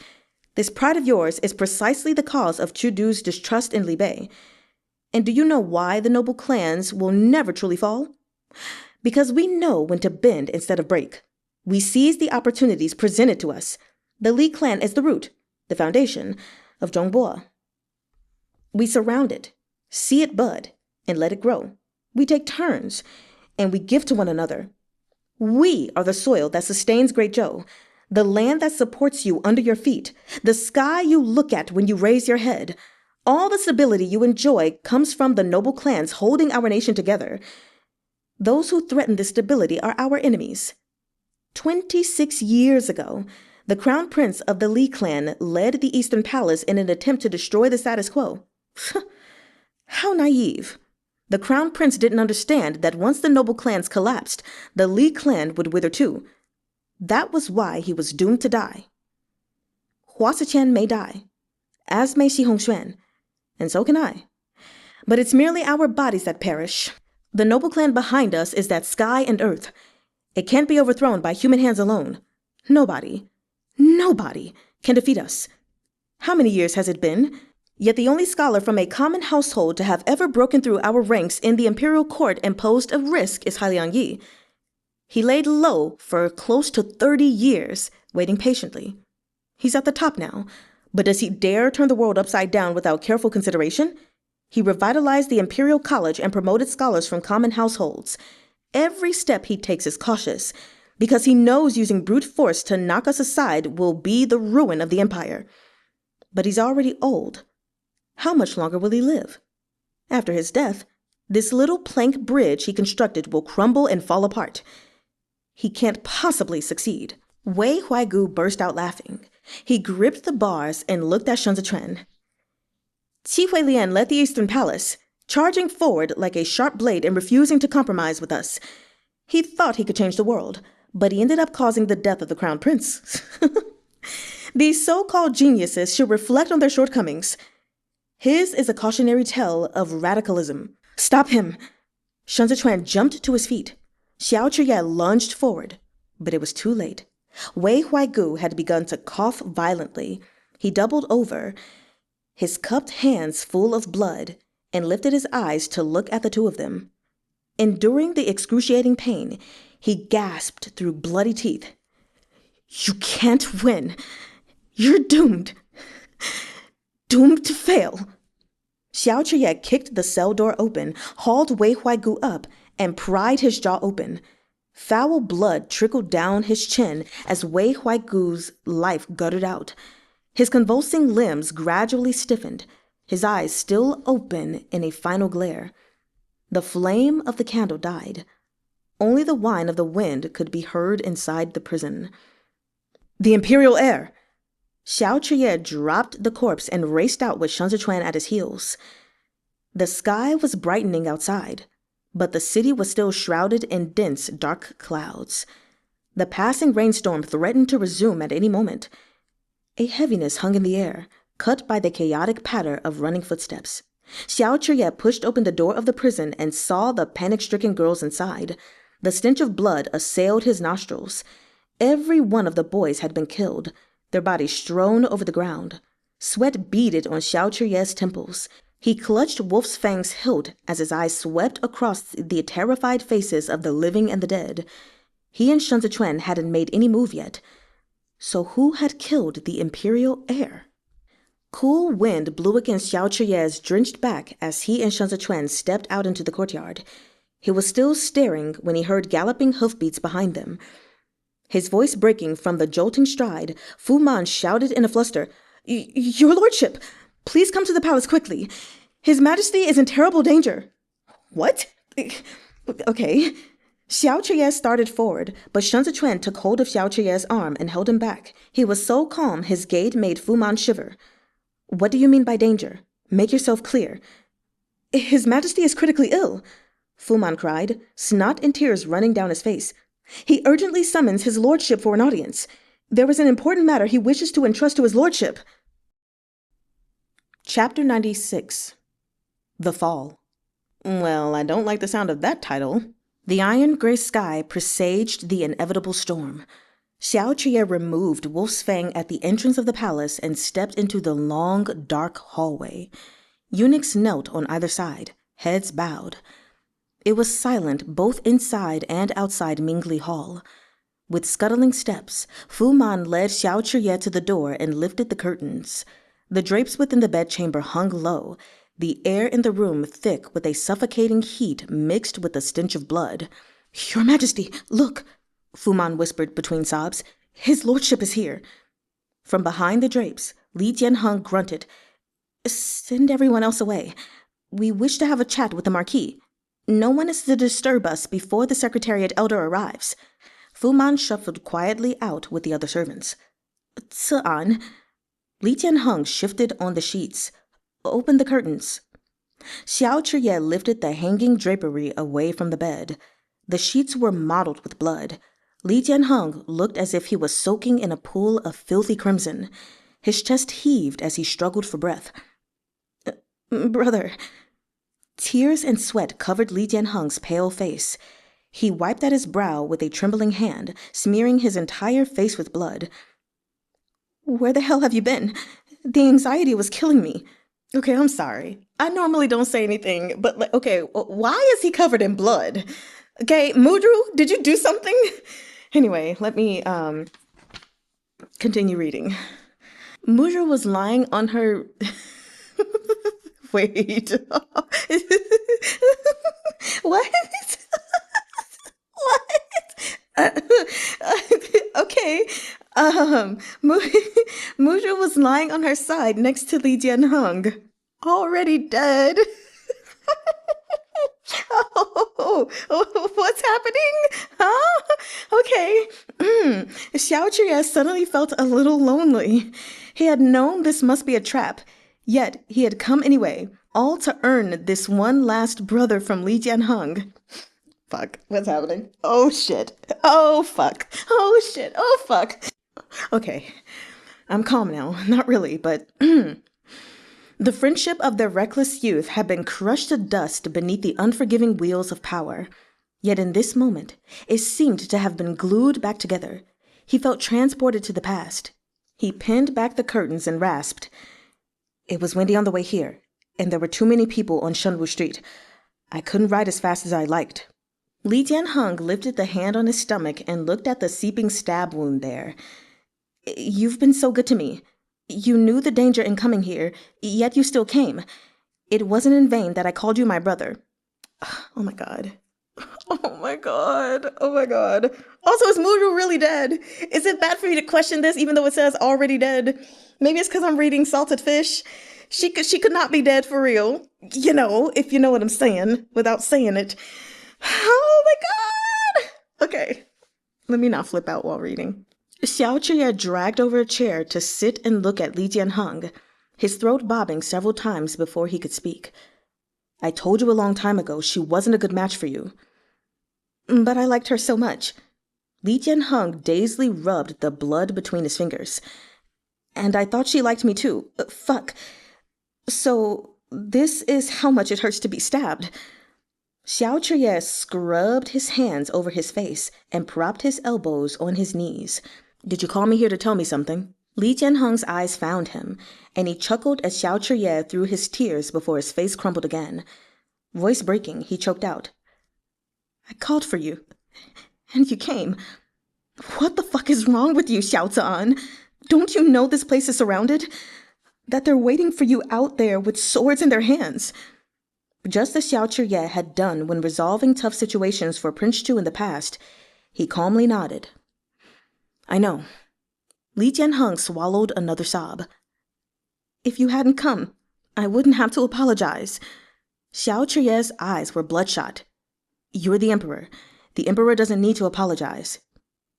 This pride of yours is precisely the cause of Chudu's distrust in Li Bei. And do you know why the noble clans will never truly fall? Because we know when to bend instead of break. We seize the opportunities presented to us. The Li clan is the root, the foundation, of Zhongbo. We surround it, see it bud, and let it grow. We take turns, and we give to one another. We are the soil that sustains Great Zhou, the land that supports you under your feet, the sky you look at when you raise your head. All the stability you enjoy comes from the noble clans holding our nation together. Those who threaten this stability are our enemies. 26 years ago, the crown prince of the Li clan led the Eastern Palace in an attempt to destroy the status quo. How naive. The crown prince didn't understand that once the noble clans collapsed, the Li clan would wither too. That was why he was doomed to die. Hua Siqian may die, as may Xi Hongxuan, and so can I. But it's merely our bodies that perish. The noble clan behind us is that sky and earth. It can't be overthrown by human hands alone. Nobody can defeat us. How many years has it been? Yet the only scholar from a common household to have ever broken through our ranks in the imperial court and posed a risk is Hailiang Yi. He laid low for close to 30 years, waiting patiently. He's at the top now, but does he dare turn the world upside down without careful consideration? He revitalized the imperial college and promoted scholars from common households. Every step he takes is cautious, because he knows using brute force to knock us aside will be the ruin of the empire. But he's already old. How much longer will he live? After his death, this little plank bridge he constructed will crumble and fall apart. He can't possibly succeed. Wei Huaigu burst out laughing. He gripped the bars and looked at Sun Zichuan. Qi Huilian led the Eastern Palace, charging forward like a sharp blade and refusing to compromise with us. He thought he could change the world, but he ended up causing the death of the crown prince. These so-called geniuses should reflect on their shortcomings. His is a cautionary tale of radicalism. Stop him! Sun Zichuan jumped to his feet. Xiao Chuye lunged forward, but it was too late. Wei Huaigu had begun to cough violently. He doubled over, his cupped hands full of blood, and lifted his eyes to look at the two of them. Enduring the excruciating pain, he gasped through bloody teeth. You can't win. You're doomed. Doomed to fail. Xiao Chuye kicked the cell door open, hauled Wei Huaigu up, and pried his jaw open. Foul blood trickled down his chin as Wei Huaigu's life guttered out. His convulsing limbs gradually stiffened, his eyes still open in a final glare. The flame of the candle died. Only the whine of the wind could be heard inside the prison. The Imperial heir! Xiao Chuye dropped the corpse and raced out with Sun Zichuan at his heels. The sky was brightening outside, but the city was still shrouded in dense, dark clouds. The passing rainstorm threatened to resume at any moment. A heaviness hung in the air, cut by the chaotic patter of running footsteps. Xiao Chuye pushed open the door of the prison and saw the panic-stricken girls inside. The stench of blood assailed his nostrils. Every one of the boys had been killed, their bodies strewn over the ground. Sweat beaded on Xiao Chuye's temples. He clutched Wolf's Fang's hilt as his eyes swept across the terrified faces of the living and the dead. He and Sun Zichuan hadn't made any move yet. So who had killed the Imperial heir? Cool wind blew against Xiao Chuye's drenched back as he and Sun Zichuan stepped out into the courtyard. He was still staring when he heard galloping hoofbeats behind them. His voice breaking from the jolting stride, Fu Man shouted in a fluster, Your lordship, please come to the palace quickly. His Majesty is in terrible danger. What? Okay. Xiao Chuye started forward, but Sun Zichuan took hold of Xiao Chuye's arm and held him back. He was so calm his gait made Fu Man shiver. What do you mean by danger? Make yourself clear. His Majesty is critically ill, Fu Man cried, snot and tears running down his face. He urgently summons his lordship for an audience. There is an important matter he wishes to entrust to his lordship. Chapter 96. The Fall. Well, I don't like the sound of that title. The iron-gray sky presaged the inevitable storm. Xiao Chuye removed Wolf's Fang at the entrance of the palace and stepped into the long, dark hallway. Eunuchs knelt on either side, heads bowed. It was silent both inside and outside Mingli Hall. With scuttling steps, Fu Man led Xiao Chuye to the door and lifted the curtains. The drapes within the bedchamber hung low, the air in the room thick with a suffocating heat mixed with the stench of blood. Your Majesty, look, Fu Man whispered between sobs. His lordship is here. From behind the drapes, Li Jianheng grunted. Send everyone else away. We wish to have a chat with the Marquis. No one is to disturb us before the Secretariat Elder arrives. Fu Man shuffled quietly out with the other servants. Ci-an. Li Jianheng shifted on the sheets. Open the curtains. Xiao Chuye lifted the hanging drapery away from the bed. The sheets were mottled with blood. Li Jianheng looked as if he was soaking in a pool of filthy crimson. His chest heaved as he struggled for breath. Brother. Tears and sweat covered Li Jianheng's pale face. He wiped at his brow with a trembling hand, smearing his entire face with blood. Where the hell have you been? The anxiety was killing me. Okay, I'm sorry. I normally don't say anything, but okay, why is he covered in blood? Okay, Mudru, did you do something? Anyway, let me continue reading. Mudru was lying on her... Wait. What? Okay. Mu Muju was lying on her side next to Li Jianheng, already dead. What's happening? Huh? Okay. Xiao Chuye suddenly felt a little lonely. He had known this must be a trap, yet he had come anyway, all to earn this one last brother from Li Jianheng. Fuck, what's happening? Oh shit. Oh fuck. Oh shit. Oh fuck. Okay, I'm calm now. Not really, but the friendship of their reckless youth had been crushed to dust beneath the unforgiving wheels of power. Yet in this moment, it seemed to have been glued back together. He felt transported to the past. He pinned back the curtains and rasped. It was windy on the way here, and there were too many people on Shunwu Street. I couldn't ride as fast as I liked. Li Jianheng lifted the hand on his stomach and looked at the seeping stab wound there. You've been so good to me. You knew the danger in coming here, yet you still came. It wasn't in vain that I called you my brother. Oh my god. Oh my god. Oh my god. Also, is Muju really dead? Is it bad for me to question this even though it says already dead? Maybe it's because I'm reading Salted Fish. She could not be dead for real. You know, if you know what I'm saying, without saying it. Oh my god! Okay, let me not flip out while reading. Xiao Chuye dragged over a chair to sit and look at Li Jianheng, his throat bobbing several times before he could speak. I told you a long time ago she wasn't a good match for you. But I liked her so much. Li Jianheng dazedly rubbed the blood between his fingers. And I thought she liked me too. Fuck. So, this is how much it hurts to be stabbed. Xiao Chuye scrubbed his hands over his face and propped his elbows on his knees. Did you call me here to tell me something? Li Jianheng's eyes found him, and he chuckled as Xiao Chuye threw his tears before his face crumbled again. Voice breaking, he choked out. I called for you, and you came. What the fuck is wrong with you, Xiao Zan? Don't you know this place is surrounded? That they're waiting for you out there with swords in their hands. Just as Xiao Chuye had done when resolving tough situations for Prince Chu in the past, he calmly nodded. I know. Li Jianheng swallowed another sob. If you hadn't come, I wouldn't have to apologize. Xiao Chuye's eyes were bloodshot. You're the emperor. The emperor doesn't need to apologize.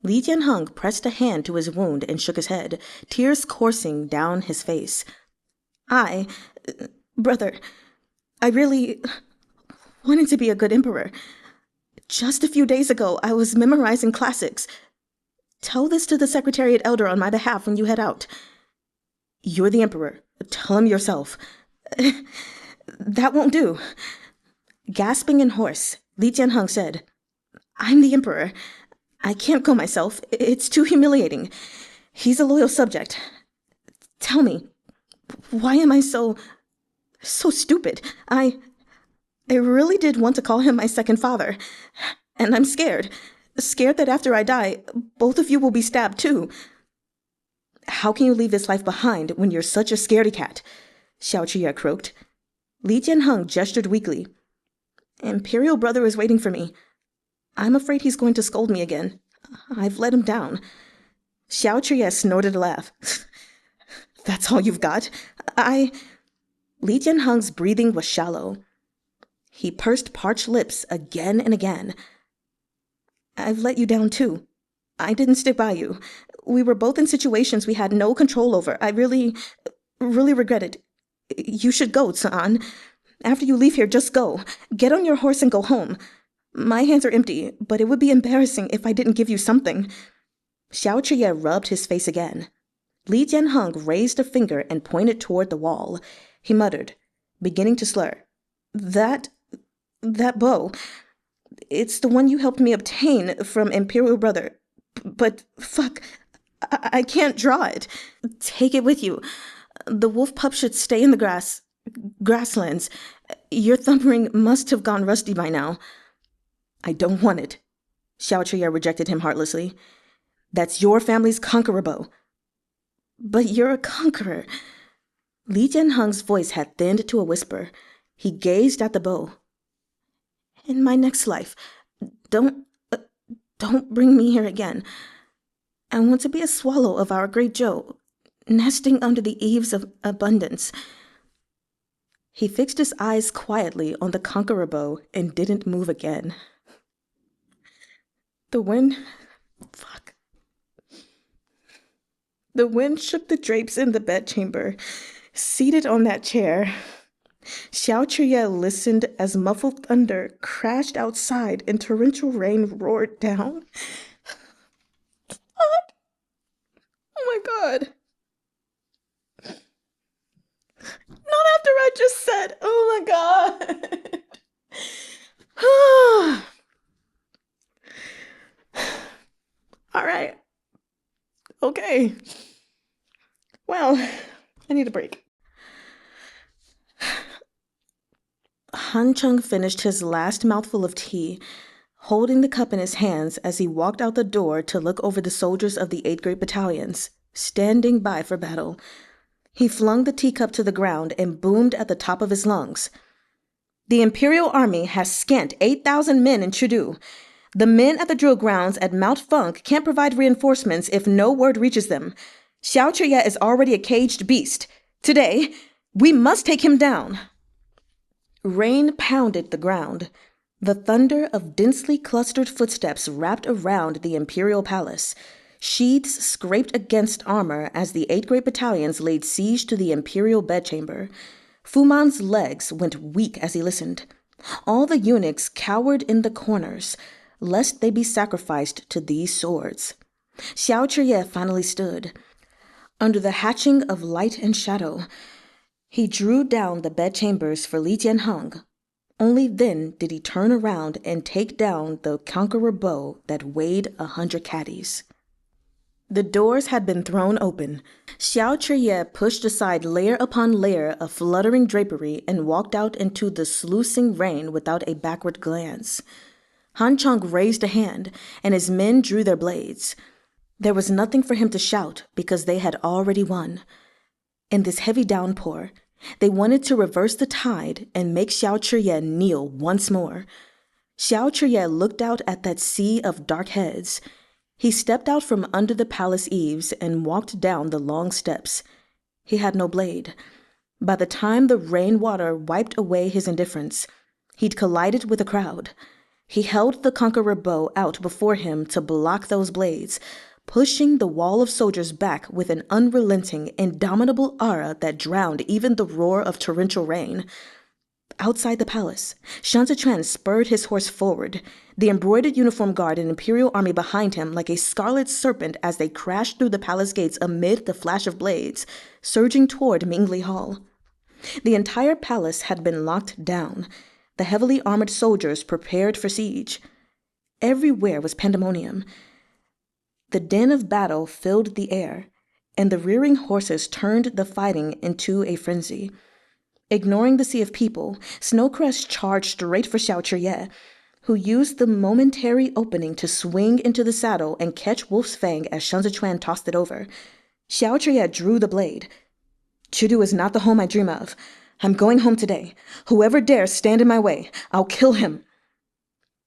Li Jianheng pressed a hand to his wound and shook his head, tears coursing down his face. Brother, I really wanted to be a good emperor. Just a few days ago, I was memorizing classics. Tell this to the Secretariat Elder on my behalf when you head out. You're the emperor. Tell him yourself. That won't do. Gasping and hoarse, Li Jianheng said, I'm the emperor. I can't go myself. It's too humiliating. He's a loyal subject. Tell me, why am I so stupid? I really did want to call him my second father. And I'm scared. Scared that after I die, both of you will be stabbed too. How can you leave this life behind when you're such a scaredy cat? Xiao Chuye croaked. Li Jianheng gestured weakly. Imperial brother is waiting for me. I'm afraid he's going to scold me again. I've let him down. Xiao Chuye snorted a laugh. That's all you've got? Li Jianheng's breathing was shallow. He pursed parched lips again and again. I've let you down too. I didn't stick by you. We were both in situations we had no control over. I really regret it. You should go, Zan. After you leave here, just go. Get on your horse and go home. My hands are empty, but it would be embarrassing if I didn't give you something. Xiao Chuye rubbed his face again. Li Jianheng raised a finger and pointed toward the wall. He muttered, beginning to slur. That bow. It's the one you helped me obtain from Imperial Brother. But, fuck, I can't draw it. Take it with you. The wolf pup should stay in the grasslands. Your thumb ring must have gone rusty by now. I don't want it. Xiao Chuye rejected him heartlessly. That's your family's conqueror bow. But you're a conqueror. Li Jianheng's voice had thinned to a whisper. He gazed at the bow. In my next life, don't Don't bring me here again. I want to be a swallow of our great Zhou, nesting under the eaves of abundance." He fixed his eyes quietly on the conqueror bow and didn't move again. The wind shook the drapes in the bedchamber. Seated on that chair, Xiao Chuye listened as muffled thunder crashed outside and torrential rain roared down. What? Oh my God. Not after I just said, oh my God. All right. Okay. Well, I need a break. Han Chung finished his last mouthful of tea, holding the cup in his hands as he walked out the door to look over the soldiers of the 8 great battalions, standing by for battle. He flung the teacup to the ground and boomed at the top of his lungs. "The Imperial Army has scant 8,000 men in Chudu. The men at the drill grounds at Mount Funk can't provide reinforcements if no word reaches them. Xiao Chuye is already a caged beast. Today, we must take him down." Rain pounded the ground. The thunder of densely clustered footsteps wrapped around the Imperial Palace. Sheaths scraped against armor as the 8 great battalions laid siege to the Imperial bedchamber. Fu Man's legs went weak as he listened. All the eunuchs cowered in the corners, lest they be sacrificed to these swords. Xiao Chuye finally stood. Under the hatching of light and shadow, he drew down the bedchambers for Li Jianheng. Only then did he turn around and take down the conqueror bow that weighed 100 caddies. The doors had been thrown open. Xiao Chuye pushed aside layer upon layer of fluttering drapery and walked out into the sluicing rain without a backward glance. Han Chung raised a hand, and his men drew their blades. There was nothing for him to shout because they had already won. In this heavy downpour, they wanted to reverse the tide and make Xiao Chuye kneel once more. Xiao Chuye looked out at that sea of dark heads. He stepped out from under the palace eaves and walked down the long steps. He had no blade. By the time the rainwater wiped away his indifference, he'd collided with a crowd. He held the conqueror bow out before him to block those blades, pushing the wall of soldiers back with an unrelenting, indomitable aura that drowned even the roar of torrential rain. Outside the palace, Shan Zichuan spurred his horse forward, the embroidered uniform guard and Imperial army behind him like a scarlet serpent as they crashed through the palace gates amid the flash of blades, surging toward Mingli Hall. The entire palace had been locked down, the heavily armored soldiers prepared for siege. Everywhere was pandemonium. The din of battle filled the air, and the rearing horses turned the fighting into a frenzy. Ignoring the sea of people, Snowcrest charged straight for Xiao Chuye, who used the momentary opening to swing into the saddle and catch Wolf's Fang as Shan Zichuan tossed it over. Xiao Chuye drew the blade. "Chudu is not the home I dream of. I'm going home today. Whoever dares stand in my way, I'll kill him."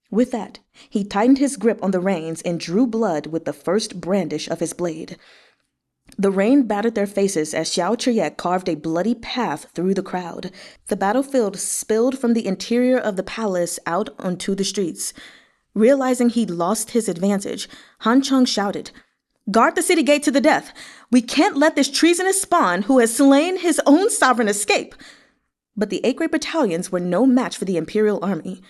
With that, he tightened his grip on the reins and drew blood with the first brandish of his blade. The rain battered their faces as Xiao Chuye carved a bloody path through the crowd. The battlefield spilled from the interior of the palace out onto the streets. Realizing he'd lost his advantage, Han Chung shouted, "Guard the city gate to the death! We can't let this treasonous spawn who has slain his own sovereign escape!" But the 8 great battalions were no match for the Imperial army.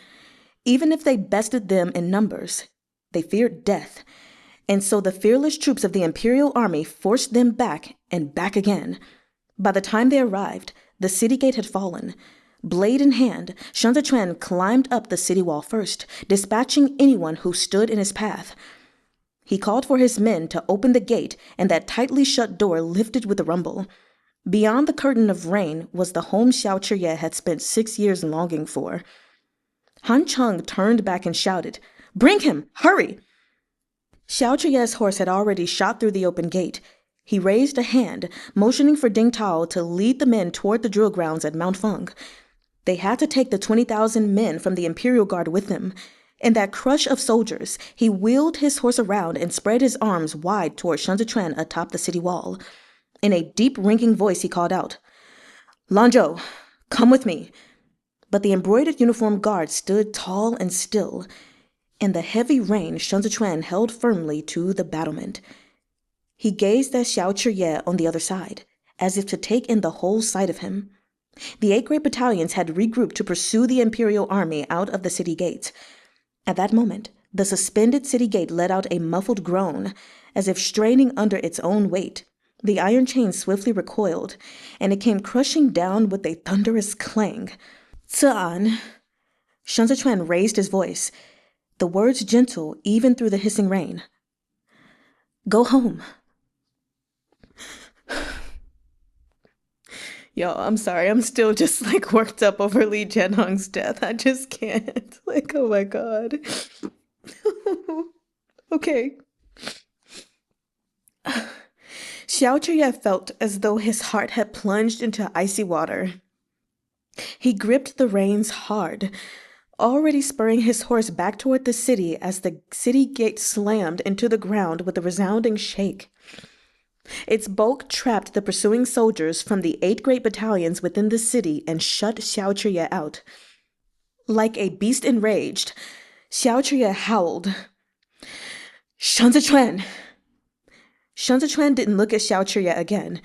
Even if they bested them in numbers, they feared death. And so the fearless troops of the Imperial army forced them back and back again. By the time they arrived, the city gate had fallen. Blade in hand, Shan Zichuan climbed up the city wall first, dispatching anyone who stood in his path. He called for his men to open the gate, and that tightly shut door lifted with a rumble. Beyond the curtain of rain was the home Xiao Chuye had spent 6 years longing for. Han Chung turned back and shouted, "Bring him! Hurry!" Xiao Chuye's horse had already shot through the open gate. He raised a hand, motioning for Ding Tao to lead the men toward the drill grounds at Mount Fung. They had to take the 20,000 men from the Imperial Guard with them. In that crush of soldiers, he wheeled his horse around and spread his arms wide toward Shan Zichuan atop the city wall. In a deep, ringing voice, he called out, "Lanzhou, come with me." But the embroidered uniformed guard stood tall and still. In the heavy rain, Shan Zichuan held firmly to the battlement. He gazed at Xiao Chiye on the other side, as if to take in the whole sight of him. The 8 great battalions had regrouped to pursue the imperial army out of the city gates. At that moment, the suspended city gate let out a muffled groan, as if straining under its own weight. The iron chain swiftly recoiled, and it came crushing down with a thunderous clang. "Cian." Shan Zichuan raised his voice, the words gentle even through the hissing rain. "Go home." Yo, I'm sorry. I'm still just worked up over Li Jianhong's death. I just can't. Oh my God. Okay. Xiao Chiye felt as though his heart had plunged into icy water. He gripped the reins hard, already spurring his horse back toward the city as the city gate slammed into the ground with a resounding shake. Its bulk trapped the pursuing soldiers from the 8 great battalions within the city and shut Xiao Chiye out. Like a beast enraged, Xiao Chiye howled, "Shan Zichuan!" Shan Zichuan didn't look at Xiao Chiye again.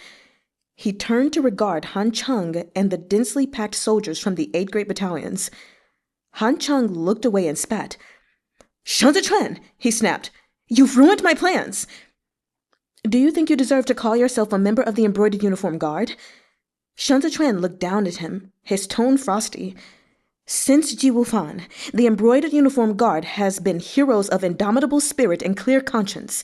He turned to regard Han Cheng and the densely packed soldiers from the 8 great battalions. Han Cheng looked away and spat. "Shan Zichuan!" he snapped. "You've ruined my plans!" "Do you think you deserve to call yourself a member of the embroidered uniform guard?" Shan Zichuan looked down at him, his tone frosty. "Since Ji Wufan, the embroidered uniform guard has been heroes of indomitable spirit and clear conscience.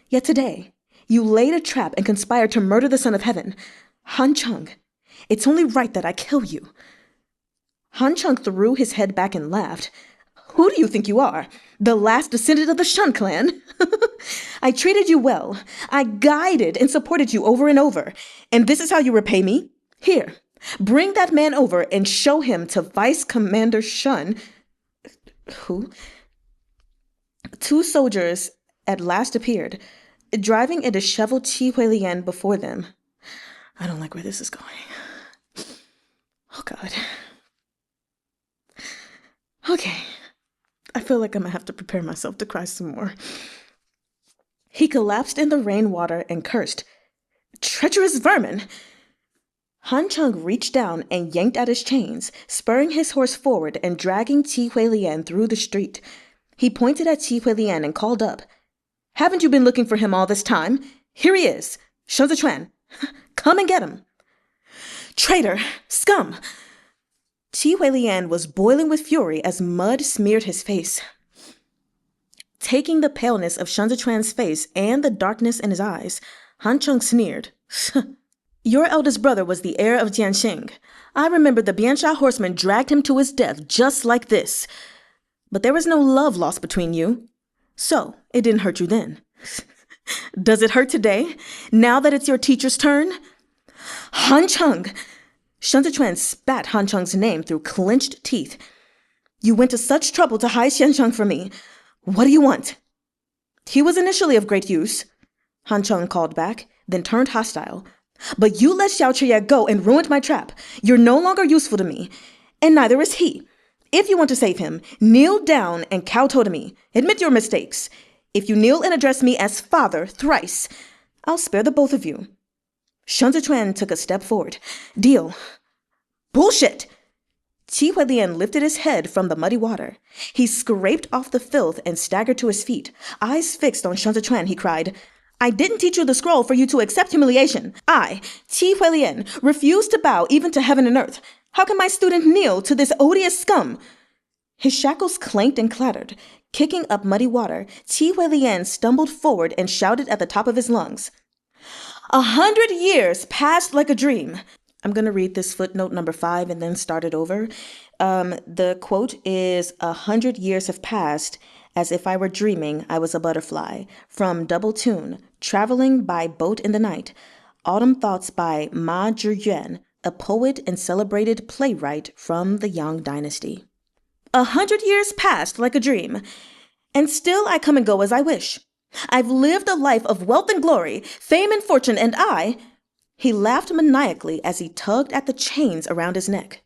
Yet today, you laid a trap and conspired to murder the Son of Heaven. Han Cheng, it's only right that I kill you." Han Cheng threw his head back and laughed. "Who do you think you are? The last descendant of the Shun clan? I treated you well. I guided and supported you over and over. And this is how you repay me? Here, bring that man over and show him to Vice Commander Shun." Who? 2 soldiers at last appeared, driving a disheveled Qi Huilian before them. I don't like where this is going. Oh, God. Okay. I feel like I'm gonna have to prepare myself to cry some more. He collapsed in the rainwater and cursed, "Treacherous vermin!" Han Cheng reached down and yanked at his chains, spurring his horse forward and dragging Qi Huilian through the street. He pointed at Qi Huilian and called up, "Haven't you been looking for him all this time? Here he is, Shan Zichuan. Come and get him." "Traitor! Scum!" Qi Huilian was boiling with fury as mud smeared his face. Taking the paleness of Shan Zichuan's face and the darkness in his eyes, Han Cheng sneered. "Your eldest brother was the heir of Jianxing. I remember the Biansha horsemen dragged him to his death just like this. But there was no love lost between you. So, it didn't hurt you then. Does it hurt today, now that it's your teacher's turn?" "Han Cheng!" Shan Zichuan spat Han Cheng's name through clenched teeth. "You went to such trouble to hide Xiansheng from me. What do you want?" "He was initially of great use," Han Cheng called back, then turned hostile. "But you let Xiao Chiye go and ruined my trap. You're no longer useful to me, and neither is he. If you want to save him, kneel down and kowtow to me. Admit your mistakes. If you kneel and address me as father thrice, I'll spare the both of you." Shan Zichuan took a step forward. "Deal." "Bullshit!" Qi Huilian lifted his head from the muddy water. He scraped off the filth and staggered to his feet. Eyes fixed on Shan Zichuan, he cried, "I didn't teach you the scroll for you to accept humiliation. I, Qi Huilian, refuse to bow even to heaven and earth. How can my student kneel to this odious scum?" His shackles clanked and clattered. Kicking up muddy water, Qi Huilian stumbled forward and shouted at the top of his lungs, 100 years passed like a dream." I'm going to read this footnote number 5 and then start it over. The quote is, 100 years have passed as if I were dreaming I was a butterfly. From Double Tune, Traveling by Boat in the Night. Autumn Thoughts by Ma Zhiyuan, a poet and celebrated playwright from the Yang Dynasty. 100 years passed like a dream, and still I come and go as I wish. I've lived a life of wealth and glory, fame and fortune, and I... He laughed maniacally as he tugged at the chains around his neck.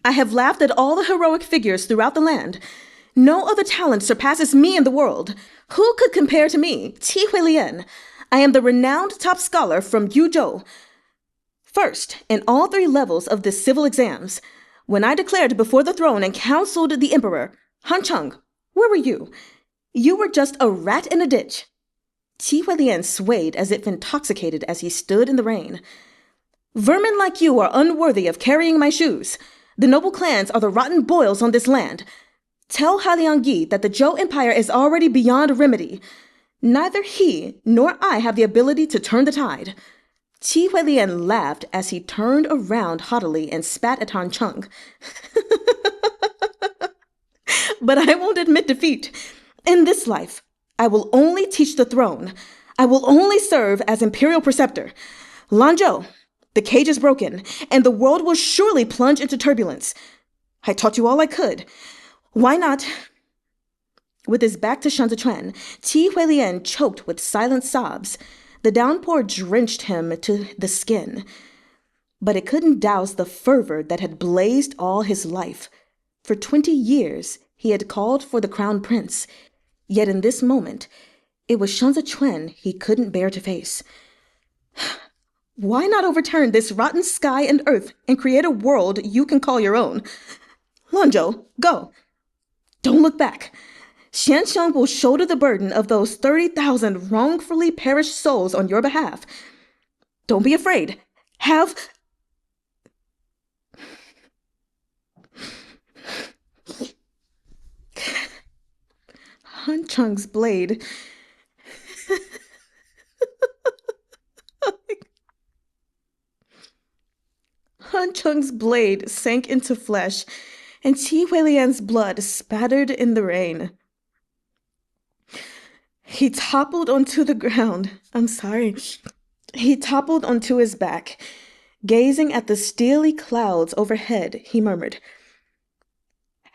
I have laughed at all the heroic figures throughout the land. No other talent surpasses me in the world. Who could compare to me, Ti Huilien? I am the renowned top scholar from Yuzhou. First, in all 3 levels of the civil exams, when I declared before the throne and counseled the emperor, Han Cheng, where were you? You were just a rat in a ditch. Ti Huilien swayed as if intoxicated as he stood in the rain. Vermin like you are unworthy of carrying my shoes. The noble clans are the rotten boils on this land. Tell Haliang Yi that the Zhou Empire is already beyond remedy. Neither he nor I have the ability to turn the tide. Ti Huilien laughed as he turned around haughtily and spat at Han Cheng. But I won't admit defeat. In this life, I will only teach the throne. I will only serve as imperial preceptor. Lanzhou, the cage is broken, and the world will surely plunge into turbulence. I taught you all I could. Why not? With his back to Shanzichuan, Ti Huilien choked with silent sobs. The downpour drenched him to the skin. But it couldn't douse the fervor that had blazed all his life. For 20 years, he had called for the crown prince. Yet in this moment, it was Shanzichuan he couldn't bear to face. Why not overturn this rotten sky and earth and create a world you can call your own? Lanzhou, go. Don't look back. Xianxiang will shoulder the burden of those 30,000 wrongfully perished souls on your behalf. Don't be afraid. Have... Han Cheng's blade... Han Cheng's blade sank into flesh, and Ti Huilien's blood spattered in the rain. He toppled onto the ground. He toppled onto his back. Gazing at the steely clouds overhead, he murmured,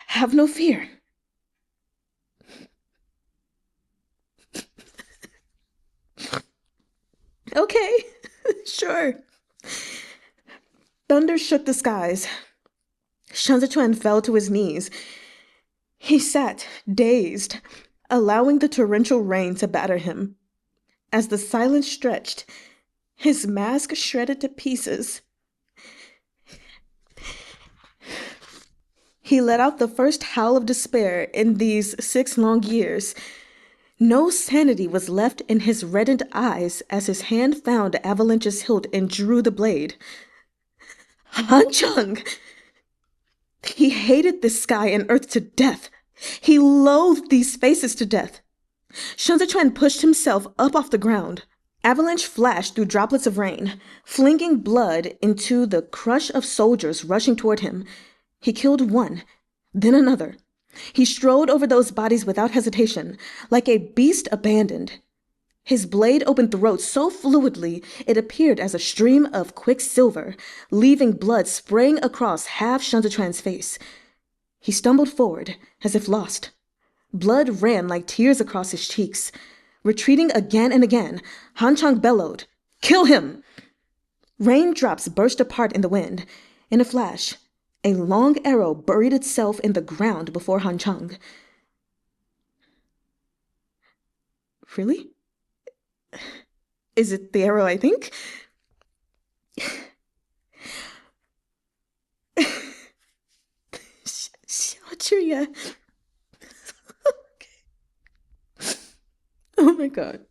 "Have no fear." Okay, sure. Thunder shook the skies. Shanzichuan fell to his knees. He sat, dazed, allowing the torrential rain to batter him. As the silence stretched, his mask shredded to pieces. He let out the first howl of despair in these 6 long years. No sanity was left in his reddened eyes as his hand found Avalanche's hilt and drew the blade. Han Cheng! He hated this sky and earth to death. He loathed these faces to death. Shanzichuan pushed himself up off the ground. Avalanche flashed through droplets of rain, flinging blood into the crush of soldiers rushing toward him. He killed one, then another. He strode over those bodies without hesitation, like a beast abandoned. His blade opened throats so fluidly it appeared as a stream of quicksilver, leaving blood spraying across half Shanzichuan's face. He stumbled forward, as if lost. Blood ran like tears across his cheeks. Retreating again and again, Han Cheng bellowed, "Kill him!" Raindrops burst apart in the wind. In a flash, a long arrow buried itself in the ground before Han Cheng. Really? Is it the arrow I think? Xiaochuya. Oh my god.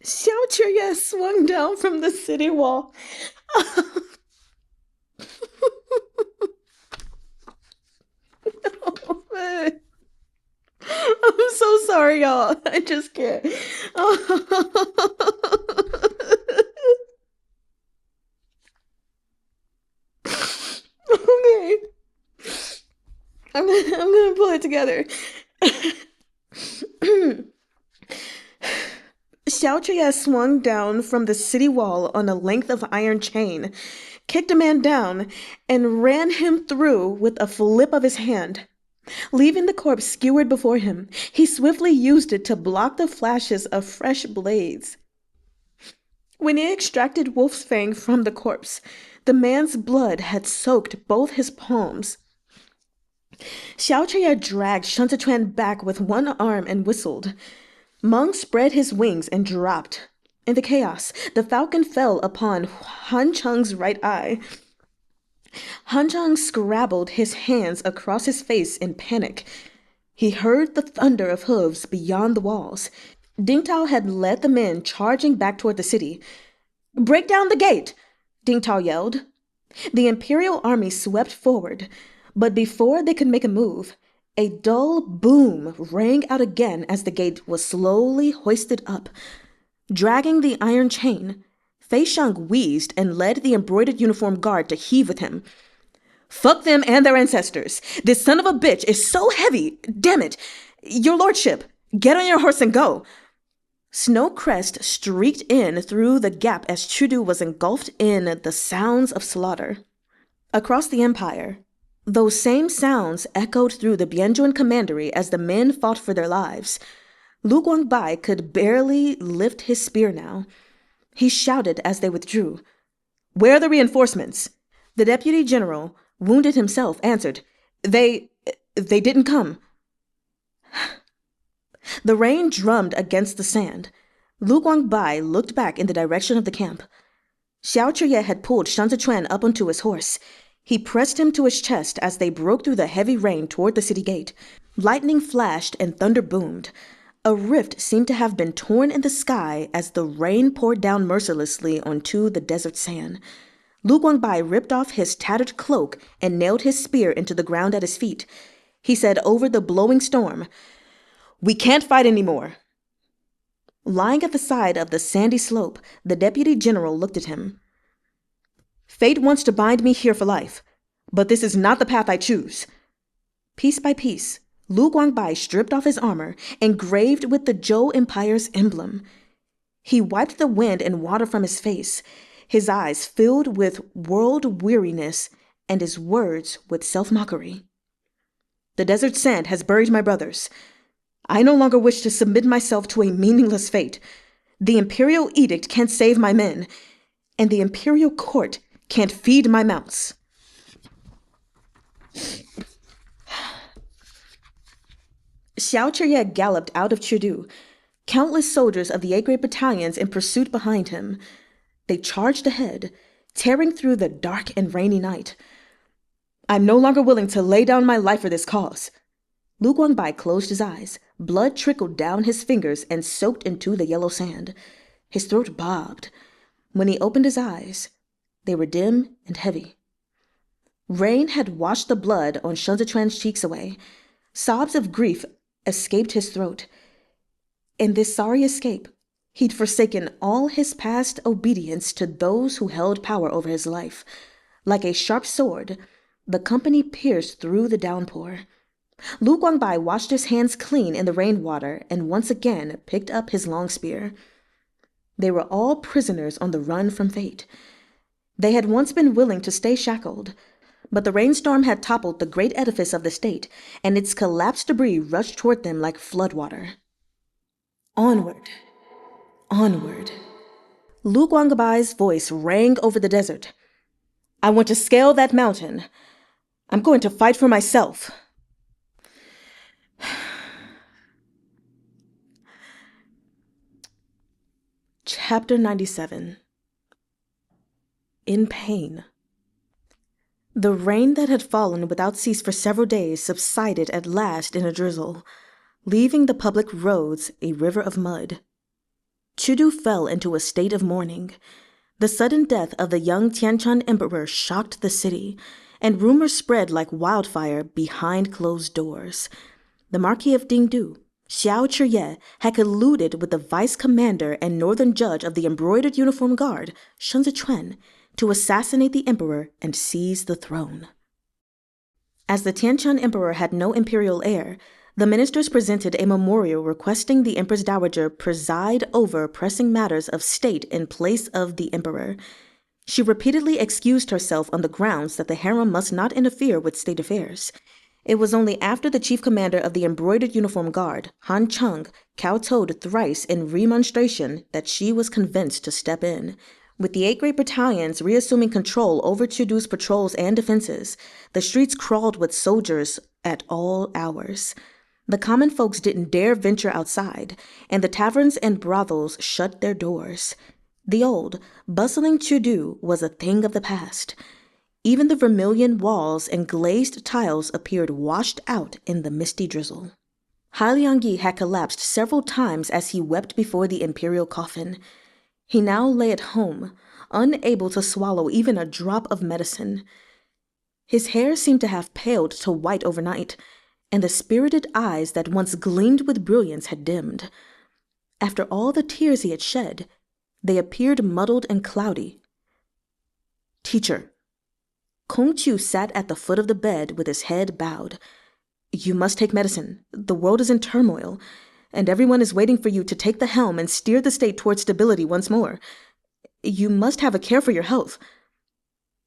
Xiaochuya swung down from the city wall. Oh, man. I'm so sorry, y'all. I just can't. Okay. I'm gonna pull it together. Xiao Chuye swung down from the city wall on a length of iron chain, kicked a man down, and ran him through with a flip of his hand. Leaving the corpse skewered before him, he swiftly used it to block the flashes of fresh blades. When he extracted Wolf's Fang from the corpse, the man's blood had soaked both his palms. Xiao Chuye dragged Shan Zichuan back with one arm and whistled. Meng spread his wings and dropped. In the chaos, the falcon fell upon Han Cheng's right eye. Han Cheng scrabbled his hands across his face in panic. He heard the thunder of hooves beyond the walls. Ding Tao had led the men charging back toward the city. "Break down the gate!" Ding Tao yelled. The Imperial army swept forward, but before they could make a move, a dull boom rang out again as the gate was slowly hoisted up. Dragging the iron chain, Fei Sheng wheezed and led the embroidered uniform guard to heave with him. "Fuck them and their ancestors. This son of a bitch is so heavy. Damn it. Your lordship, get on your horse and go." Snowcrest streaked in through the gap as Chudu was engulfed in the sounds of slaughter. Across the empire, those same sounds echoed through the Bianjuan commandery as the men fought for their lives. Lu Guangbai could barely lift his spear now. He shouted as they withdrew. "Where are the reinforcements?" The deputy general, wounded himself, answered, They didn't come." The rain drummed against the sand. Lu Guangbai looked back in the direction of the camp. Xiao Chuye had pulled Shan Zichuan up onto his horse. He pressed him to his chest as they broke through the heavy rain toward the city gate. Lightning flashed and thunder boomed. A rift seemed to have been torn in the sky as the rain poured down mercilessly onto the desert sand. Lu Guangbai ripped off his tattered cloak and nailed his spear into the ground at his feet. He said over the blowing storm, "We can't fight anymore." Lying at the side of the sandy slope, the deputy general looked at him. "Fate wants to bind me here for life, but this is not the path I choose." Piece by piece, Lu Guangbai stripped off his armor, engraved with the Zhou Empire's emblem. He wiped the wind and water from his face, his eyes filled with world weariness and his words with self-mockery. "The desert sand has buried my brothers. I no longer wish to submit myself to a meaningless fate. The imperial edict can't save my men, and the imperial court can't feed my mounts." Xiao Chuye galloped out of Chengdu, countless soldiers of the 8 Great Battalions in pursuit behind him. They charged ahead, tearing through the dark and rainy night. "I'm no longer willing to lay down my life for this cause." Lu Guangbai closed his eyes. Blood trickled down his fingers and soaked into the yellow sand. His throat bobbed. When he opened his eyes, they were dim and heavy. Rain had washed the blood on Shan Zichuan's cheeks away. Sobs of grief escaped his throat. In this sorry escape, he'd forsaken all his past obedience to those who held power over his life. Like a sharp sword, the company pierced through the downpour. Lu Guangbai washed his hands clean in the rainwater and once again picked up his long spear. They were all prisoners on the run from fate. They had once been willing to stay shackled, but the rainstorm had toppled the great edifice of the state, and its collapsed debris rushed toward them like floodwater. Onward, onward. Lu Guangbai's voice rang over the desert. "I want to scale that mountain. I'm going to fight for myself." Chapter 97. In Pain. The rain that had fallen without cease for several days subsided at last in a drizzle, leaving the public roads a river of mud. Chengdu fell into a state of mourning. The sudden death of the young Tianshan emperor shocked the city, and rumors spread like wildfire behind closed doors. The Marquis of Dingdu, Xiao Chuye, had colluded with the vice commander and northern judge of the embroidered uniform guard, Shan Zichuan, to assassinate the emperor and seize the throne. As the Tianshan emperor had no imperial heir, The ministers presented a memorial requesting the Empress Dowager preside over pressing matters of state in place of the emperor. She repeatedly excused herself on the grounds that the harem must not interfere with state affairs. It was only after the chief commander of the embroidered uniform guard, Han Chung, kowtowed thrice in remonstration that she was convinced to step in. With the 8 great battalions reassuming control over Chidu's patrols and defenses, the streets crawled with soldiers at all hours. The common folks didn't dare venture outside, and the taverns and brothels shut their doors. The old, bustling Chidu was a thing of the past. Even the vermilion walls and glazed tiles appeared washed out in the misty drizzle. Han Liangyi had collapsed several times as he wept before the imperial coffin. He now lay at home, unable to swallow even a drop of medicine. His hair seemed to have paled to white overnight, and the spirited eyes that once gleamed with brilliance had dimmed. After all the tears he had shed, they appeared muddled and cloudy. "Teacher." Kong Chu sat at the foot of the bed with his head bowed. "You must take medicine. The world is in turmoil, and everyone is waiting for you to take the helm and steer the state toward stability once more. You must have a care for your health."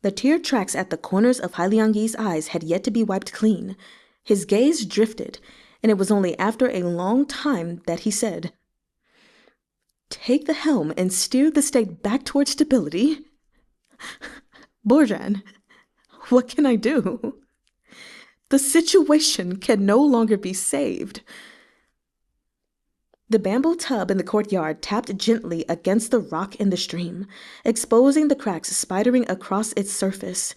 The tear tracks at the corners of Han Liangyi's eyes had yet to be wiped clean. His gaze drifted, and it was only after a long time that he said, "Take the helm and steer the state back toward stability? Borjan, what can I do? The situation can no longer be saved." The bamboo tub in the courtyard tapped gently against the rock in the stream, exposing the cracks spidering across its surface.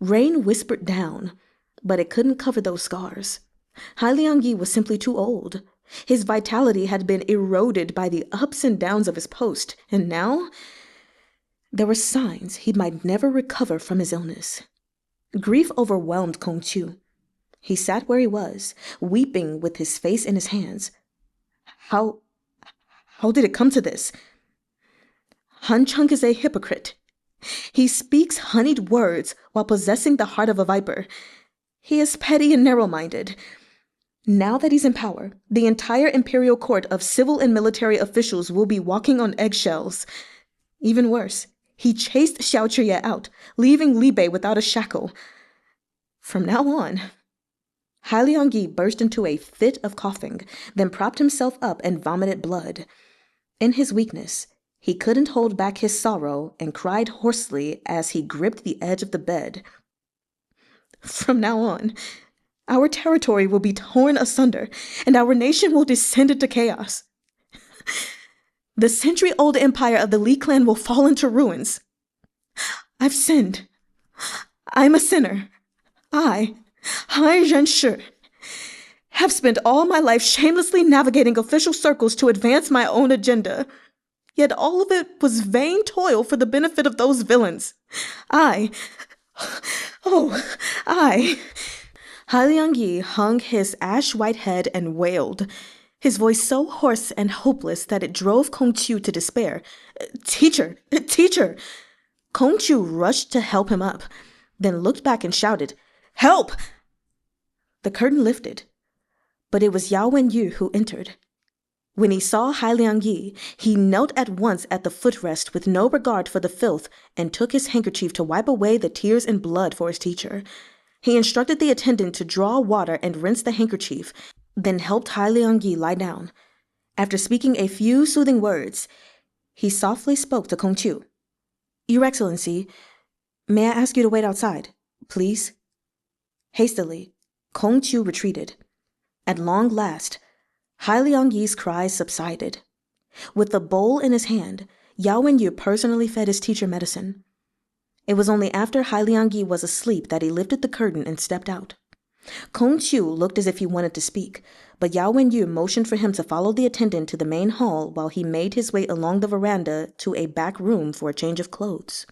Rain whispered down, but it couldn't cover those scars. Han Liangyi was simply too old. His vitality had been eroded by the ups and downs of his post, and now there were signs he might never recover from his illness. Grief overwhelmed Kong Chu. He sat where he was, weeping with his face in his hands. How did it come to this? Han Chung is a hypocrite. He speaks honeyed words while possessing the heart of a viper. He is petty and narrow-minded. Now that he's in power, the entire imperial court of civil and military officials will be walking on eggshells. Even worse, he chased Xiao Chuye out, leaving Li Bei without a shackle. From now on, Han Liangyi burst into a fit of coughing, then propped himself up and vomited blood. In his weakness, he couldn't hold back his sorrow and cried hoarsely as he gripped the edge of the bed. From now on, our territory will be torn asunder, and our nation will descend into chaos. The century-old empire of the Li clan will fall into ruins. I've sinned. I'm a sinner. I, Han Zhenshi, have spent all my life shamelessly navigating official circles to advance my own agenda. Yet all of it was vain toil for the benefit of those villains. Han Liangyi hung his ash-white head and wailed, his voice so hoarse and hopeless that it drove Kong Chu to despair. Teacher! Teacher! Kong Chu rushed to help him up, then looked back and shouted, "Help!" The curtain lifted, but it was Yao Wenyu who entered. When he saw Han Liangyi, he knelt at once at the footrest with no regard for the filth and took his handkerchief to wipe away the tears and blood for his teacher. He instructed the attendant to draw water and rinse the handkerchief, then helped Han Liangyi lie down. After speaking a few soothing words, he softly spoke to Kong Chu. "Your Excellency, may I ask you to wait outside, please?" Hastily, Kong Chu retreated. At long last, Han Liangyi's cries subsided. With the bowl in his hand, Yao Wenyu personally fed his teacher medicine. It was only after Han Liangyi was asleep that he lifted the curtain and stepped out. Kong Chu looked as if he wanted to speak, but Yao Wenyu motioned for him to follow the attendant to the main hall while he made his way along the veranda to a back room for a change of clothes.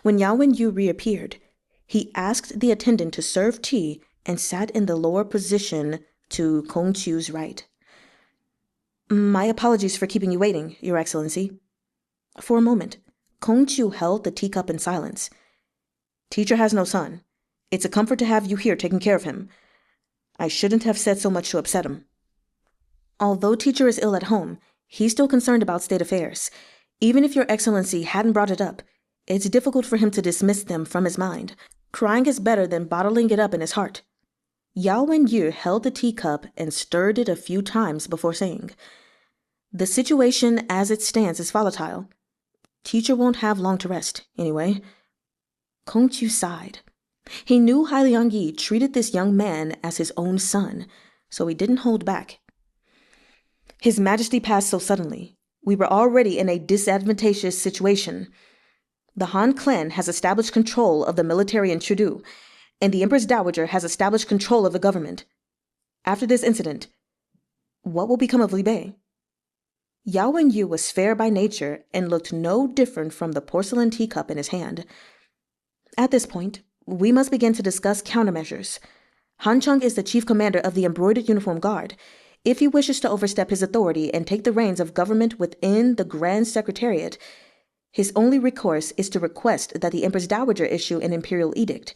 When Yao Wenyu reappeared, he asked the attendant to serve tea and sat in the lower position to Kong Chu's right. "My apologies for keeping you waiting, Your Excellency." For a moment, Kong Chu held the teacup in silence. "Teacher has no son. It's a comfort to have you here taking care of him. I shouldn't have said so much to upset him. Although teacher is ill at home, he's still concerned about state affairs. Even if your excellency hadn't brought it up, it's difficult for him to dismiss them from his mind. Crying is better than bottling it up in his heart. Yao Wenyu held the teacup and stirred it a few times before saying, "The situation as it stands is volatile. Teacher won't have long to rest, anyway." Kong Qiu sighed. He knew Hai Liang Yi treated this young man as his own son, so he didn't hold back. "His Majesty passed so suddenly. We were already in a disadvantageous situation. The Han clan has established control of the military in Chudu, and the Empress Dowager has established control of the government. After this incident, what will become of Li Bei?" Yao Wenyu was fair by nature and looked no different from the porcelain teacup in his hand. "At this point, we must begin to discuss countermeasures. Han Chung is the chief commander of the Embroidered Uniform Guard. If he wishes to overstep his authority and take the reins of government within the Grand Secretariat, his only recourse is to request that the Empress Dowager issue an imperial edict.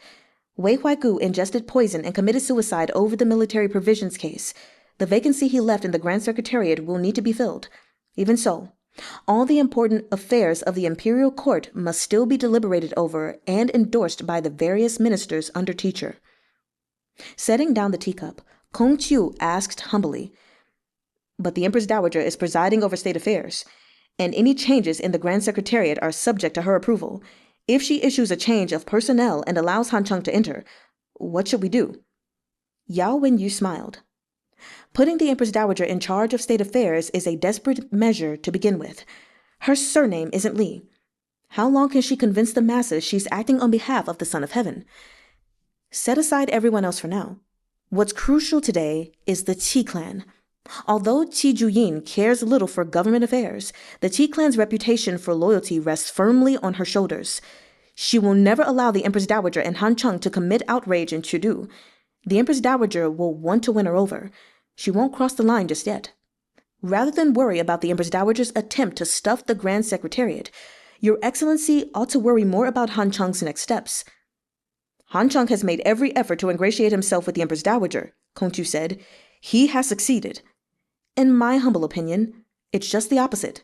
Wei Huaigu ingested poison and committed suicide over the military provisions case. The vacancy he left in the Grand Secretariat will need to be filled. Even so, all the important affairs of the imperial court must still be deliberated over and endorsed by the various ministers under teacher." Setting down the teacup, Kong Qiu asked humbly, "But the Empress Dowager is presiding over state affairs, and any changes in the Grand Secretariat are subject to her approval. If she issues a change of personnel and allows Han Chung to enter, what should we do?" Yao Wenyu smiled. "Putting the Empress Dowager in charge of state affairs is a desperate measure to begin with. Her surname isn't Li. How long can she convince the masses she's acting on behalf of the Son of Heaven? Set aside everyone else for now. What's crucial today is the Qi clan. Although Tang Jiu Qing cares little for government affairs, the Qi clan's reputation for loyalty rests firmly on her shoulders. She will never allow the Empress Dowager and Han Chung to commit outrage in Chudu. The Empress Dowager will want to win her over. She won't cross the line just yet. Rather than worry about the Empress Dowager's attempt to stuff the Grand Secretariat, Your Excellency ought to worry more about Han Chung's next steps." "Han Chung has made every effort to ingratiate himself with the Empress Dowager," Kong Tu said. "He has succeeded. In my humble opinion, it's just the opposite."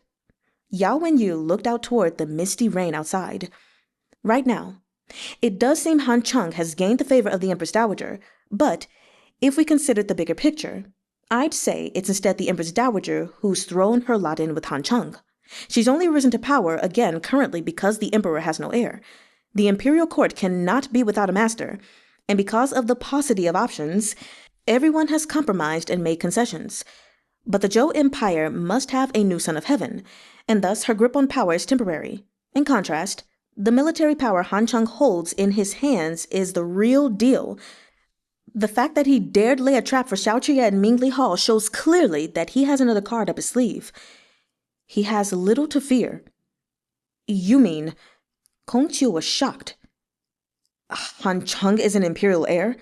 Yao Wenyu looked out toward the misty rain outside. "Right now, it does seem Han Chung has gained the favor of the Empress Dowager, but if we considered the bigger picture, I'd say it's instead the Empress Dowager who's thrown her lot in with Han Chung. She's only risen to power again currently because the Emperor has no heir. The imperial court cannot be without a master, and because of the paucity of options, everyone has compromised and made concessions. But the Zhou Empire must have a new Son of Heaven, and thus her grip on power is temporary. In contrast, the military power Han Chung holds in his hands is the real deal. The fact that he dared lay a trap for Xiao Chuye and Ming Li Hall shows clearly that he has another card up his sleeve. He has little to fear." "You mean..." Kong Qiu was shocked. "Han Chung is an imperial heir?"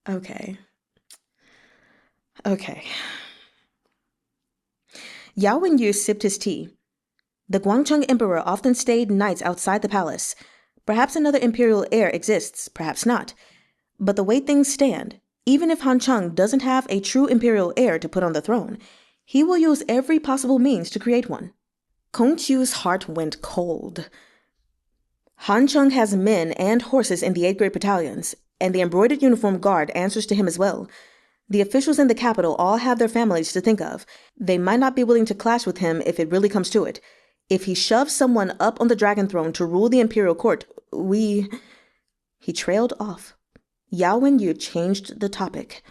Okay. Yao Wenyu sipped his tea. The Guangcheng Emperor often stayed nights outside the palace. Perhaps another imperial heir exists, perhaps not. But the way things stand, even if Han Chung doesn't have a true imperial heir to put on the throne, he will use every possible means to create one. Kong Qiu's heart went cold. Han Chung has men and horses in the 8th grade battalions, and the Embroidered Uniform Guard answers to him as well. The officials in the capital all have their families to think of. They might not be willing to clash with him if it really comes to it. If he shoves someone up on the dragon throne to rule the imperial court, He trailed off. Yao Wenyu changed the topic.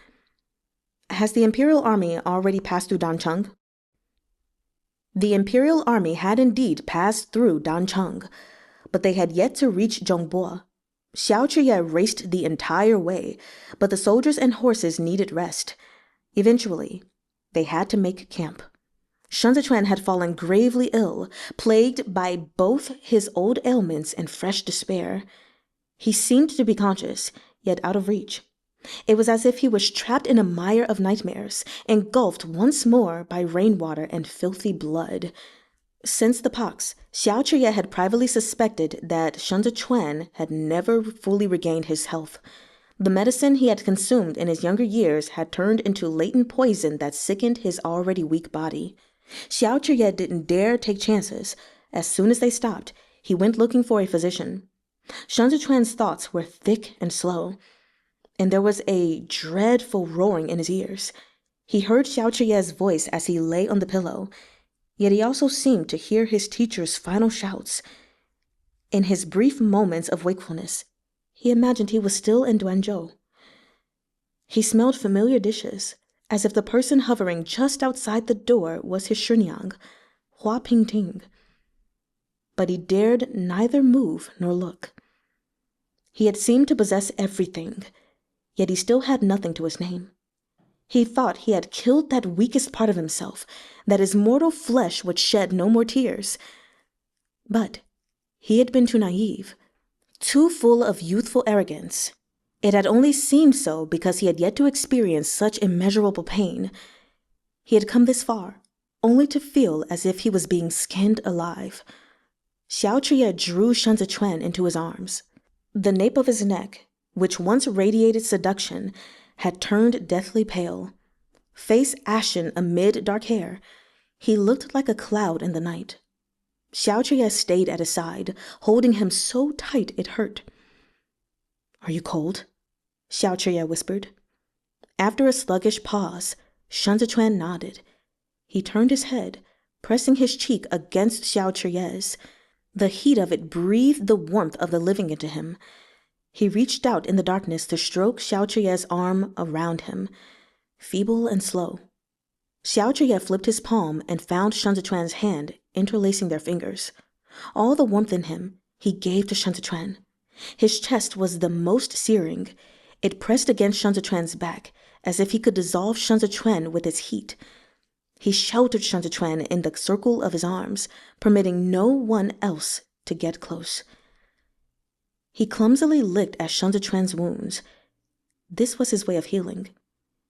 "Has the imperial army already passed through Dancheng?" The imperial army had indeed passed through Dancheng, but they had yet to reach Zhongbo. Xiao Chuye raced the entire way, but the soldiers and horses needed rest. Eventually, they had to make camp. Shen Zichuan had fallen gravely ill, plagued by both his old ailments and fresh despair. He seemed to be conscious, yet out of reach. It was as if he was trapped in a mire of nightmares, engulfed once more by rainwater and filthy blood. Since the pox, Xiao Chuye had privately suspected that Shen Zichuan had never fully regained his health. The medicine he had consumed in his younger years had turned into latent poison that sickened his already weak body. Xiao Chuye didn't dare take chances. As soon as they stopped, he went looking for a physician. Shen Zichuan's thoughts were thick and slow, and there was a dreadful roaring in his ears. He heard Xiao Chuye's voice as he lay on the pillow, yet he also seemed to hear his teacher's final shouts. In his brief moments of wakefulness, he imagined he was still in Duanzhou. He smelled familiar dishes, as if the person hovering just outside the door was his Shiniang, Hua Pingting. But he dared neither move nor look. He had seemed to possess everything, yet he still had nothing to his name. He thought he had killed that weakest part of himself, that his mortal flesh would shed no more tears. But he had been too naive, too full of youthful arrogance. It had only seemed so because he had yet to experience such immeasurable pain. He had come this far, only to feel as if he was being skinned alive. Xiao Chuye drew Shen Zichuan into his arms. The nape of his neck, which once radiated seduction, had turned deathly pale. Face ashen amid dark hair, he looked like a cloud in the night. Xiao Chuye stayed at his side, holding him so tight it hurt. "Are you cold?" Xiao Chuye whispered. After a sluggish pause, Shen Zichuan nodded. He turned his head, pressing his cheek against Xiao Chuye's. The heat of it breathed the warmth of the living into him. He reached out in the darkness to stroke Xiao Chuye's arm around him, feeble and slow. Xiao Chuye flipped his palm and found Shen Zichuan's hand, interlacing their fingers. All the warmth in him he gave to Shen Zichuan. His chest was the most searing. It pressed against Shen Zichuan's back, as if he could dissolve Shen Zichuan with its heat. He sheltered Shen Zichuan in the circle of his arms, permitting no one else to get close. He clumsily licked at Shen Zichuan's wounds. This was his way of healing.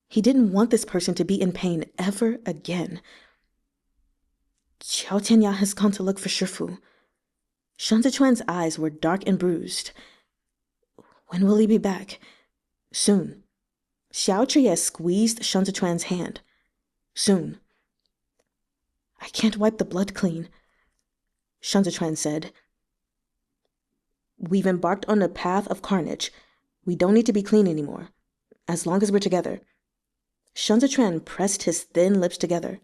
He didn't want this person to be in pain ever again. Qiao Tianya has gone to look for Shifu. Shen Zichuan's eyes were dark and bruised. When will he be back? Soon. Xiao Chuye squeezed Shen Zichuan's hand. Soon. I can't wipe the blood clean, Shen Zichuan said. We've embarked on a path of carnage. We don't need to be clean anymore, as long as we're together. Shen Zichuan pressed his thin lips together.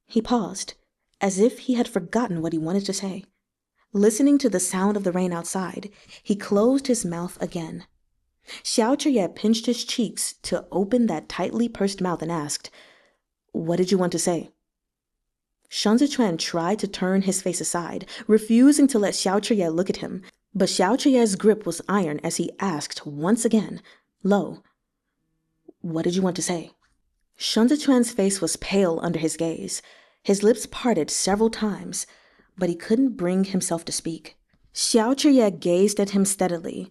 He paused, as if he had forgotten what he wanted to say. Listening to the sound of the rain outside, he closed his mouth again. Xiao Chuye pinched his cheeks to open that tightly pursed mouth and asked, What did you want to say? Shen Zichuan tried to turn his face aside, refusing to let Xiao Chuye look at him, but Xiao Chuye's grip was iron as he asked once again, low, What did you want to say? Shen Zichuan's face was pale under his gaze. His lips parted several times, but he couldn't bring himself to speak. Xiao Chuye gazed at him steadily.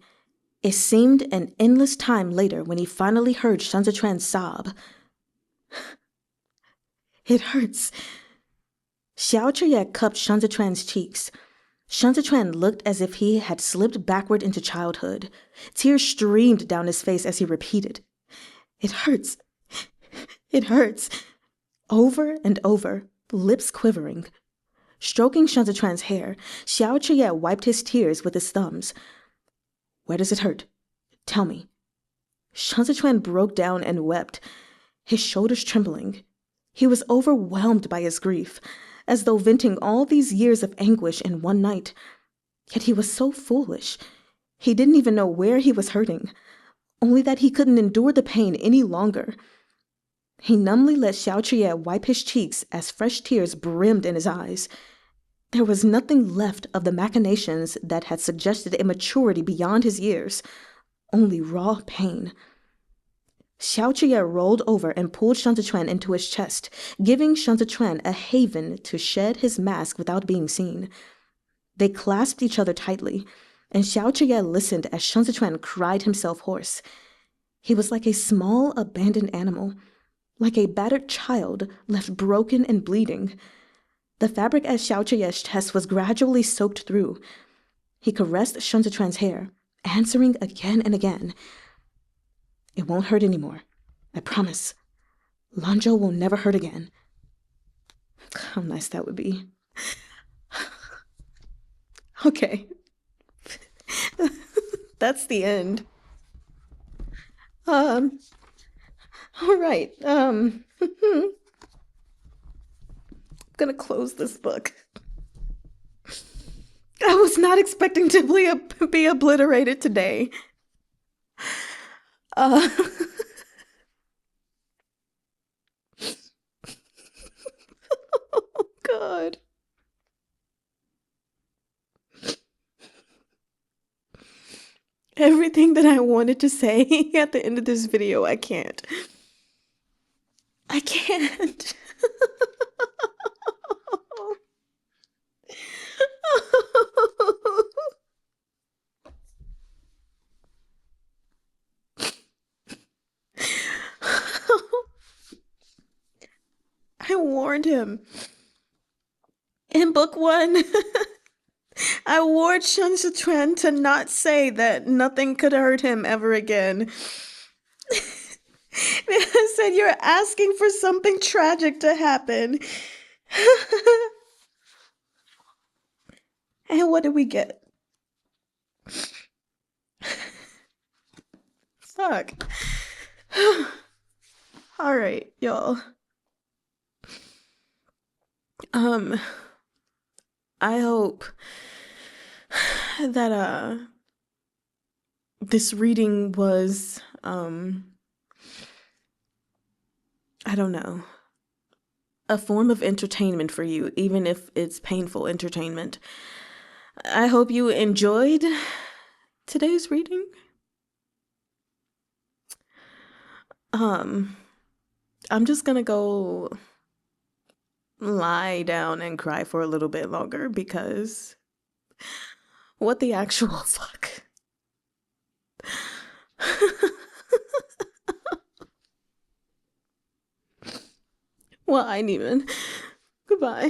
It seemed an endless time later when he finally heard Shen Zichuan sob. It hurts. Xiao Chuye cupped Shen Zichuan's cheeks. Shen Zichuan looked as if he had slipped backward into childhood. Tears streamed down his face as he repeated, It hurts. It hurts. Over and over, lips quivering. Stroking Shen Zichuan's hair, Xiao Chuye wiped his tears with his thumbs. Where does it hurt? Tell me. Shen Zichuan broke down and wept, his shoulders trembling. He was overwhelmed by his grief, as though venting all these years of anguish in one night. Yet he was so foolish. He didn't even know where he was hurting, only that he couldn't endure the pain any longer. He numbly let Xiao Chuye wipe his cheeks as fresh tears brimmed in his eyes. There was nothing left of the machinations that had suggested immaturity beyond his years, only raw pain. Xiao Chuye rolled over and pulled Shen Zichuan into his chest, giving Shen Zichuan a haven to shed his mask without being seen. They clasped each other tightly, and Xiao Chuye listened as Shen Zichuan cried himself hoarse. He was like a small, abandoned animal, like a battered child left broken and bleeding. The fabric at Xiao Cheye's chest was gradually soaked through. He caressed Sun Zitran's hair, answering again and again. It won't hurt anymore. I promise. Lanzhou will never hurt again. How nice that would be. Okay. That's the end. All right. I'm gonna close this book. I was not expecting to be obliterated today. Oh, God. Everything that I wanted to say at the end of this video, I can't. I can't. I warned him. In book 1, I warned Sun Zitran to not say that nothing could hurt him ever again. I said, you're asking for something tragic to happen. And what did we get? Fuck. All right, y'all. I hope that this reading was I don't know, a form of entertainment for you, even if it's painful entertainment. I hope you enjoyed today's reading. I'm just gonna go lie down and cry for a little bit longer because what the actual fuck? Well, I ain't even. Goodbye.